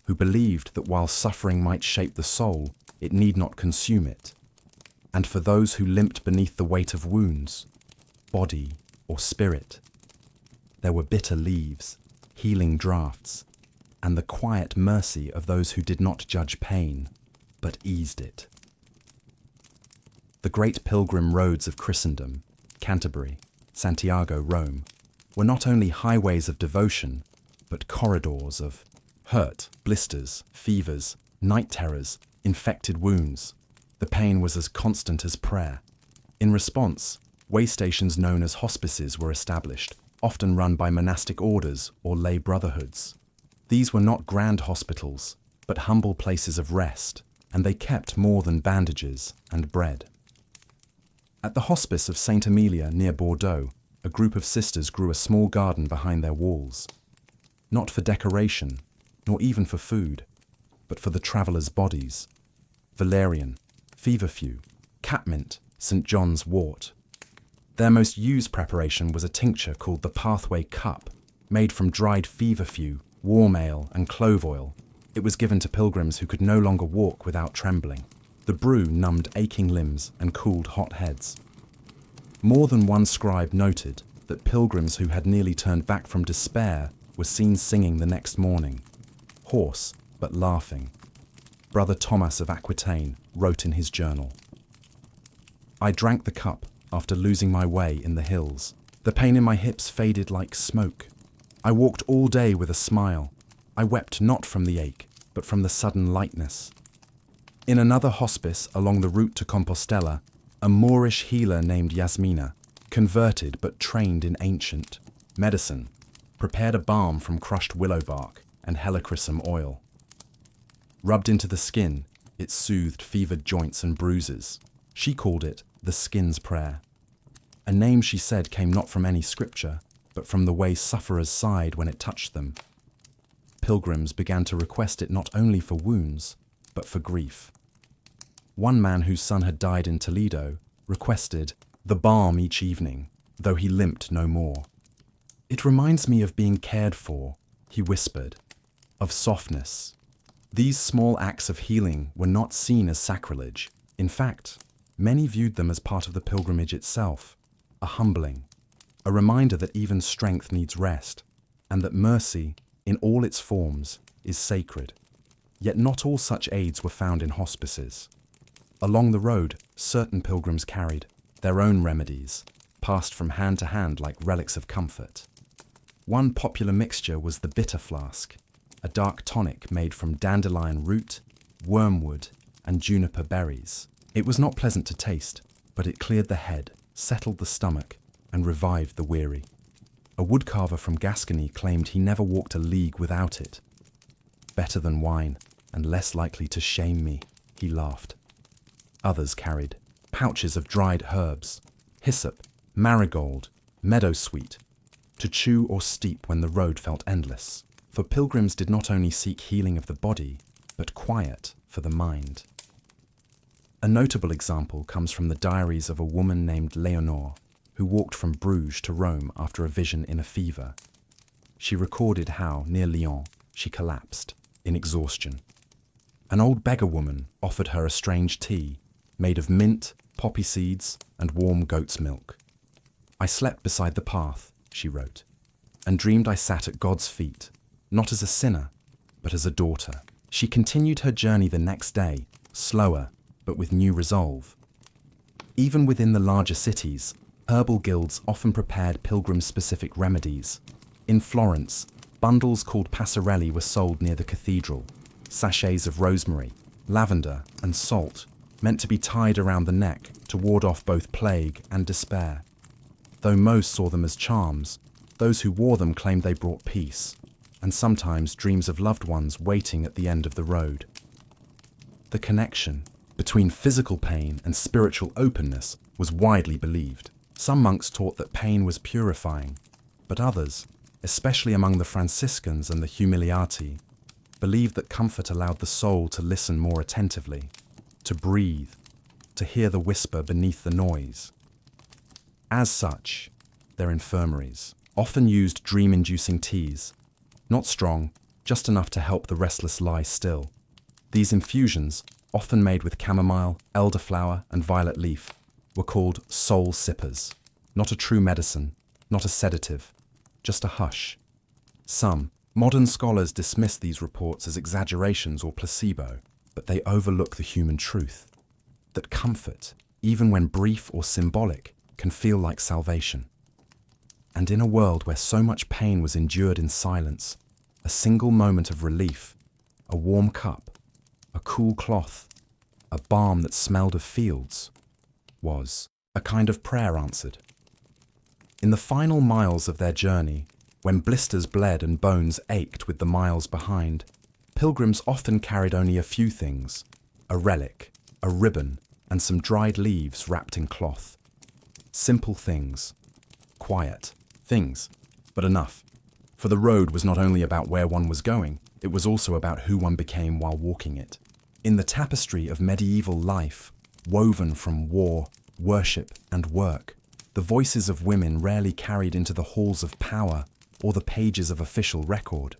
who believed that while suffering might shape the soul, it need not consume it. And for those who limped beneath the weight of wounds, body or spirit, there were bitter leaves, healing draughts, and the quiet mercy of those who did not judge pain, but eased it. The great pilgrim roads of Christendom, Canterbury, Santiago, Rome, were not only highways of devotion, but corridors of hurt, blisters, fevers, night terrors, infected wounds. The pain was as constant as prayer. In response, way stations known as hospices were established, often run by monastic orders or lay brotherhoods. These were not grand hospitals, but humble places of rest, and they kept more than bandages and bread. At the hospice of Saint Amelia near Bordeaux, a group of sisters grew a small garden behind their walls. Not for decoration, nor even for food, but for the travellers' bodies. Valerian, feverfew, catmint, St. John's wort. Their most used preparation was a tincture called the Pathway Cup, made from dried feverfew, warm ale, and clove oil. It was given to pilgrims who could no longer walk without trembling. The brew numbed aching limbs and cooled hot heads. More than one scribe noted that pilgrims who had nearly turned back from despair were seen singing the next morning, hoarse but laughing. Brother Thomas of Aquitaine wrote in his journal, "I drank the cup after losing my way in the hills. The pain in my hips faded like smoke. I walked all day with a smile. I wept not from the ache, but from the sudden lightness." In another hospice along the route to Compostela, a Moorish healer named Yasmina, converted but trained in ancient medicine, prepared a balm from crushed willow bark and helichrysum oil. Rubbed into the skin, it soothed fevered joints and bruises. She called it the skin's prayer. A name, she said, came not from any scripture, but from the way sufferers sighed when it touched them. Pilgrims began to request it not only for wounds, but for grief. One man whose son had died in Toledo requested the balm each evening, though he limped no more. "It reminds me of being cared for," he whispered, "of softness." These small acts of healing were not seen as sacrilege. In fact, many viewed them as part of the pilgrimage itself, a humbling, a reminder that even strength needs rest, and that mercy, in all its forms, is sacred. Yet not all such aids were found in hospices. Along the road, certain pilgrims carried their own remedies, passed from hand to hand like relics of comfort. One popular mixture was the bitter flask, a dark tonic made from dandelion root, wormwood, and juniper berries. It was not pleasant to taste, but it cleared the head, settled the stomach, and revived the weary. A woodcarver from Gascony claimed he never walked a league without it. Better than wine, and less likely to shame me, he laughed. Others carried pouches of dried herbs, hyssop, marigold, meadowsweet, to chew or steep when the road felt endless. For pilgrims did not only seek healing of the body, but quiet for the mind. A notable example comes from the diaries of a woman named Leonore, who walked from Bruges to Rome after a vision in a fever. She recorded how, near Lyon, she collapsed in exhaustion. An old beggar woman offered her a strange tea, made of mint, poppy seeds, and warm goat's milk. "I slept beside the path," she wrote, "and dreamed I sat at God's feet, not as a sinner, but as a daughter." She continued her journey the next day, slower, but with new resolve. Even within the larger cities, herbal guilds often prepared pilgrim-specific remedies. In Florence, bundles called passerelli were sold near the cathedral, sachets of rosemary, lavender, and salt, meant to be tied around the neck to ward off both plague and despair. Though most saw them as charms, those who wore them claimed they brought peace, and sometimes dreams of loved ones waiting at the end of the road. The connection between physical pain and spiritual openness was widely believed. Some monks taught that pain was purifying, but others, especially among the Franciscans and the Humiliati, believed that comfort allowed the soul to listen more attentively, to breathe, to hear the whisper beneath the noise. As such, their infirmaries often used dream-inducing teas, not strong, just enough to help the restless lie still. These infusions, often made with chamomile, elderflower, and violet leaf, were called soul sippers. Not a true medicine, not a sedative, just a hush. Some modern scholars dismiss these reports as exaggerations or placebo, but they overlook the human truth, that comfort, even when brief or symbolic, can feel like salvation. And in a world where so much pain was endured in silence, a single moment of relief, a warm cup, a cool cloth, a balm that smelled of fields, was a kind of prayer answered. In the final miles of their journey, when blisters bled and bones ached with the miles behind, pilgrims often carried only a few things: a relic, a ribbon, and some dried leaves wrapped in cloth. Simple things, quiet things, but enough. For the road was not only about where one was going, it was also about who one became while walking it. In the tapestry of medieval life, woven from war, worship, and work, the voices of women rarely carried into the halls of power or the pages of official record.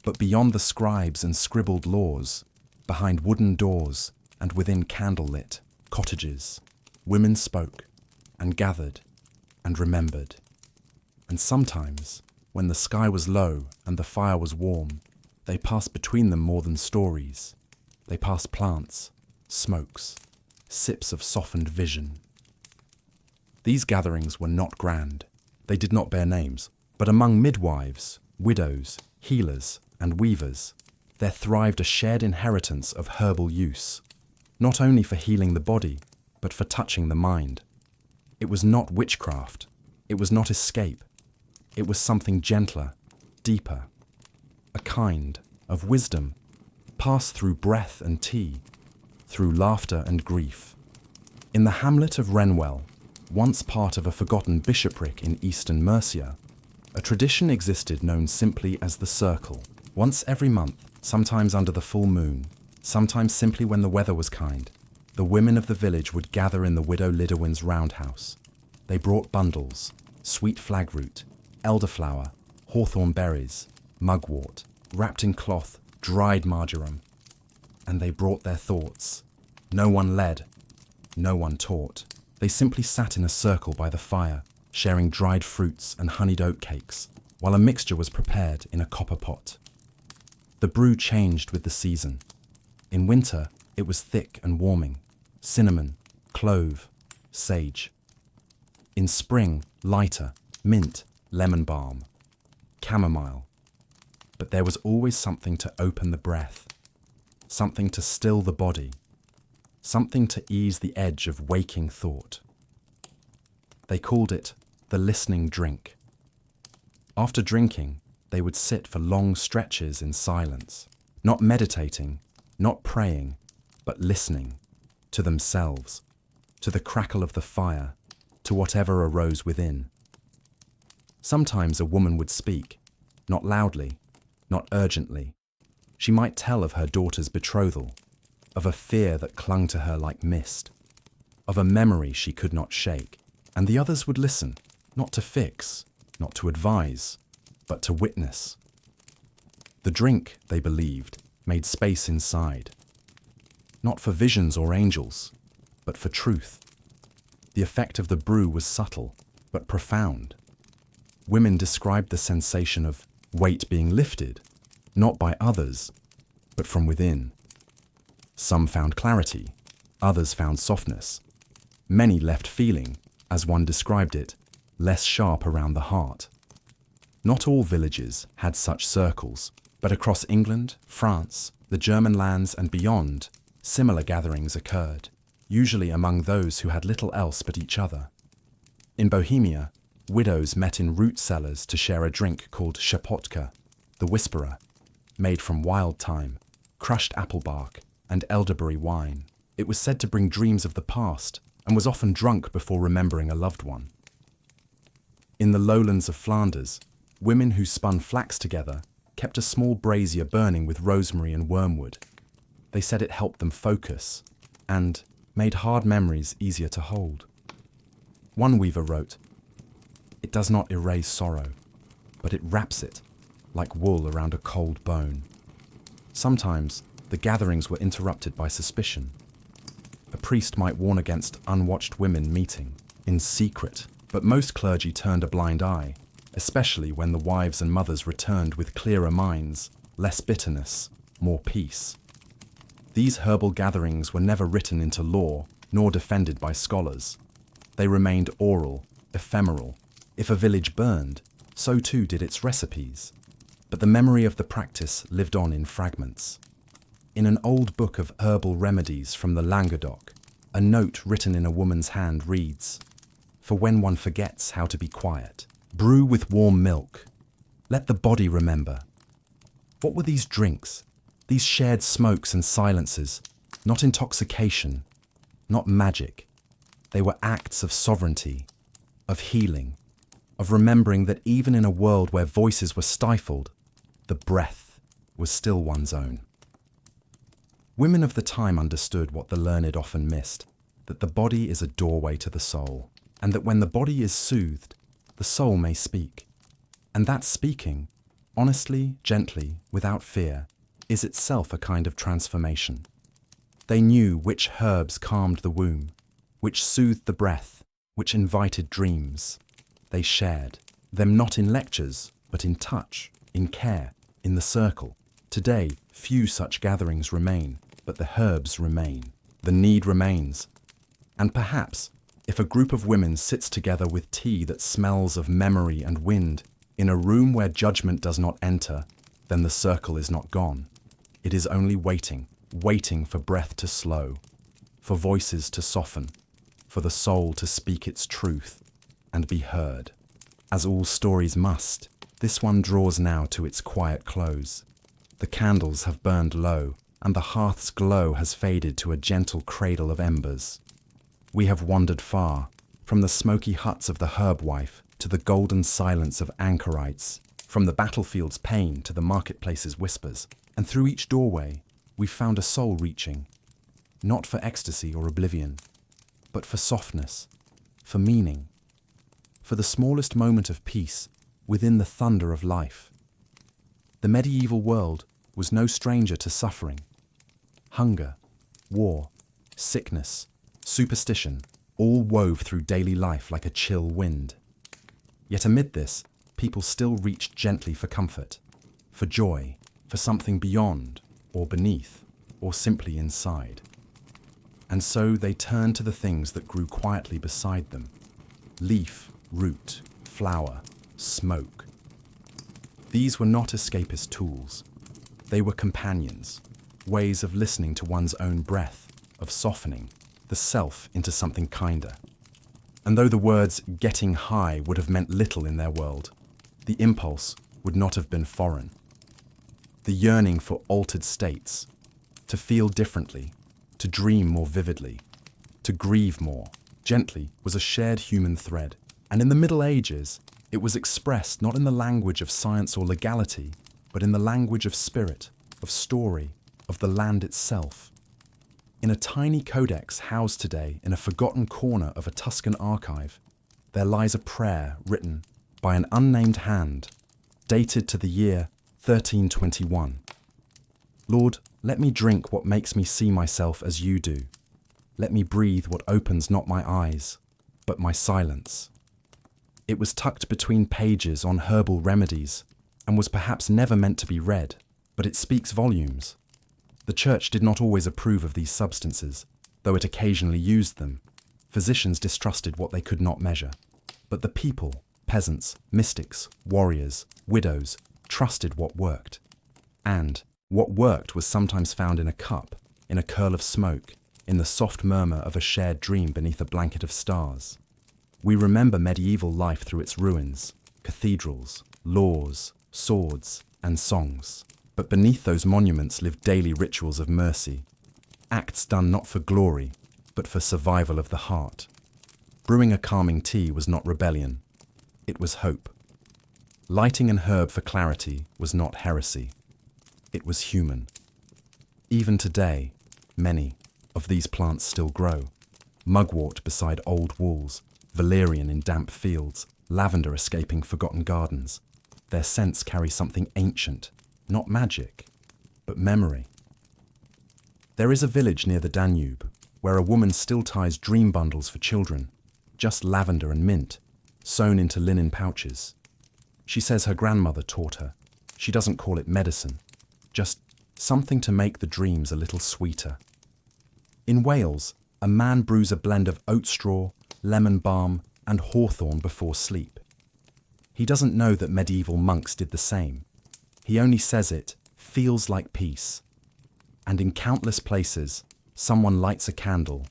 But beyond the scribes and scribbled laws, behind wooden doors and within candlelit cottages, women spoke and gathered and remembered. And sometimes, when the sky was low and the fire was warm, they passed between them more than stories. They passed plants, smokes, sips of softened vision. These gatherings were not grand. They did not bear names. But among midwives, widows, healers, and weavers, there thrived a shared inheritance of herbal use, not only for healing the body, but for touching the mind. It was not witchcraft. It was not escape. It was something gentler, deeper, a kind of wisdom passed through breath and tea, through laughter and grief. In the hamlet of Renwell, once part of a forgotten bishopric in eastern Mercia, a tradition existed known simply as the Circle. Once every month, sometimes under the full moon, sometimes simply when the weather was kind, the women of the village would gather in the widow Lidowin's roundhouse. They brought bundles, sweet flagroot, elderflower, hawthorn berries, mugwort, wrapped in cloth, dried marjoram. And they brought their thoughts. No one led, no one taught. They simply sat in a circle by the fire, sharing dried fruits and honeyed oat cakes, while a mixture was prepared in a copper pot. The brew changed with the season. In winter, it was thick and warming, cinnamon, clove, sage. In spring, lighter, mint, lemon balm, chamomile. But there was always something to open the breath, something to still the body, something to ease the edge of waking thought. They called it the listening drink. After drinking, they would sit for long stretches in silence, not meditating, not praying, but listening to themselves, to the crackle of the fire, to whatever arose within. Sometimes a woman would speak, not loudly, not urgently. She might tell of her daughter's betrothal, of a fear that clung to her like mist, of a memory she could not shake, and the others would listen, not to fix, not to advise, but to witness. The drink, they believed, made space inside, not for visions or angels, but for truth. The effect of the brew was subtle, but profound. Women described the sensation of weight being lifted, not by others, but from within. Some found clarity, others found softness. Many left feeling, as one described it, less sharp around the heart. Not all villages had such circles, but across England, France, the German lands and beyond, similar gatherings occurred, usually among those who had little else but each other. In Bohemia, widows met in root cellars to share a drink called shapotka, the whisperer, made from wild thyme, crushed apple bark, and elderberry wine. It was said to bring dreams of the past and was often drunk before remembering a loved one. In the lowlands of Flanders, women who spun flax together kept a small brazier burning with rosemary and wormwood. They said it helped them focus and made hard memories easier to hold. One weaver wrote, "It does not erase sorrow, but it wraps it like wool around a cold bone." Sometimes the gatherings were interrupted by suspicion. A priest might warn against unwatched women meeting in secret, but most clergy turned a blind eye, especially when the wives and mothers returned with clearer minds, less bitterness, more peace. These herbal gatherings were never written into law nor defended by scholars. They remained oral, ephemeral. If a village burned, so too did its recipes. But the memory of the practice lived on in fragments. In an old book of herbal remedies from the Languedoc, a note written in a woman's hand reads, "For when one forgets how to be quiet, brew with warm milk. Let the body remember." What were these drinks, these shared smokes and silences? Not intoxication, not magic. They were acts of sovereignty, of healing, of remembering that even in a world where voices were stifled, the breath was still one's own. Women of the time understood what the learned often missed, that the body is a doorway to the soul, and that when the body is soothed, the soul may speak. And that speaking, honestly, gently, without fear, is itself a kind of transformation. They knew which herbs calmed the womb, which soothed the breath, which invited dreams. They shared them not in lectures, but in touch, in care, in the circle. Today, few such gatherings remain, but the herbs remain. The need remains. And perhaps, if a group of women sits together with tea that smells of memory and wind, in a room where judgment does not enter, then the circle is not gone. It is only waiting, waiting for breath to slow, for voices to soften, for the soul to speak its truth and be heard. As all stories must, this one draws now to its quiet close. The candles have burned low, and the hearth's glow has faded to a gentle cradle of embers. We have wandered far, from the smoky huts of the herb wife to the golden silence of anchorites, from the battlefield's pain to the marketplace's whispers, and through each doorway we found a soul reaching, not for ecstasy or oblivion, but for softness, for meaning, for the smallest moment of peace within the thunder of life. The medieval world was no stranger to suffering. Hunger, war, sickness, superstition, all wove through daily life like a chill wind. Yet amid this, people still reached gently for comfort, for joy, for something beyond, or beneath, or simply inside. And so they turned to the things that grew quietly beside them: leaf, root, flower, smoke. These were not escapist tools. They were companions, ways of listening to one's own breath, of softening the self into something kinder. And though the words getting high would have meant little in their world, the impulse would not have been foreign. The yearning for altered states, to feel differently, to dream more vividly, to grieve more gently, was a shared human thread. And in the Middle Ages, it was expressed not in the language of science or legality, but in the language of spirit, of story, of the land itself. In a tiny codex housed today in a forgotten corner of a Tuscan archive, there lies a prayer written by an unnamed hand, dated to the year 1321. Lord, let me drink what makes me see myself as you do. Let me breathe what opens not my eyes, but my silence. It was tucked between pages on herbal remedies, and was perhaps never meant to be read, but it speaks volumes. The Church did not always approve of these substances, though it occasionally used them. Physicians distrusted what they could not measure. But the people, peasants, mystics, warriors, widows, trusted what worked. And what worked was sometimes found in a cup, in a curl of smoke, in the soft murmur of a shared dream beneath a blanket of stars. We remember medieval life through its ruins, cathedrals, laws, swords, and songs. But beneath those monuments lived daily rituals of mercy, acts done not for glory, but for survival of the heart. Brewing a calming tea was not rebellion, it was hope. Lighting an herb for clarity was not heresy, it was human. Even today, many of these plants still grow. Mugwort beside old walls, valerian in damp fields, lavender escaping forgotten gardens. Their scents carry something ancient, not magic, but memory. There is a village near the Danube where a woman still ties dream bundles for children, just lavender and mint, sewn into linen pouches. She says her grandmother taught her. She doesn't call it medicine, just something to make the dreams a little sweeter. In Wales, a man brews a blend of oat straw, lemon balm, and hawthorn before sleep. He doesn't know that medieval monks did the same. He only says it feels like peace. And in countless places, someone lights a candle,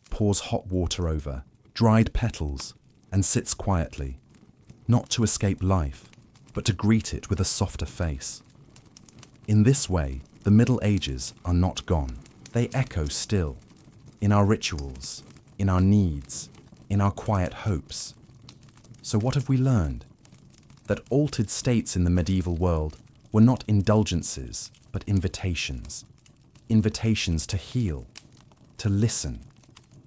pours hot water over dried petals, and sits quietly, not to escape life, but to greet it with a softer face. In this way, the Middle Ages are not gone. They echo still, in our rituals, in our needs, in our quiet hopes. So what have we learned? That altered states in the medieval world were not indulgences, but invitations. Invitations to heal, to listen,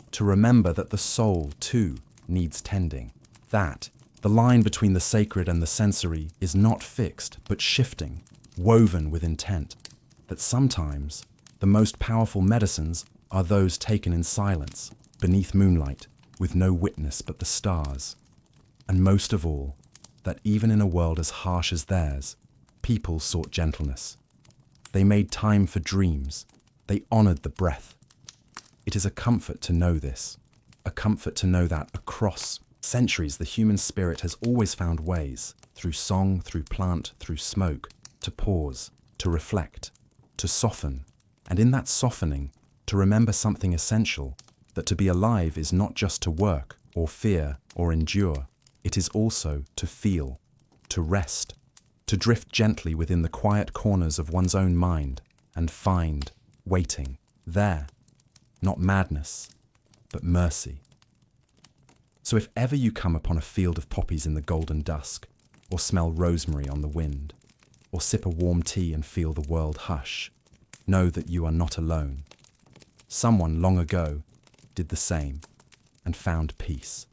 to remember that the soul, too, needs tending. That the line between the sacred and the sensory is not fixed, but shifting, woven with intent. That sometimes the most powerful medicines are those taken in silence, beneath moonlight, with no witness but the stars. And most of all, that even in a world as harsh as theirs, people sought gentleness. They made time for dreams. They honored the breath. It is a comfort to know this, a comfort to know that across centuries the human spirit has always found ways, through song, through plant, through smoke, to pause, to reflect, to soften, and in that softening, to remember something essential, that to be alive is not just to work, or fear, or endure. It is also to feel, to rest, to drift gently within the quiet corners of one's own mind, and find, waiting, there, not madness, but mercy. So if ever you come upon a field of poppies in the golden dusk, or smell rosemary on the wind, or sip a warm tea and feel the world hush, know that you are not alone. Someone long ago did the same and found peace.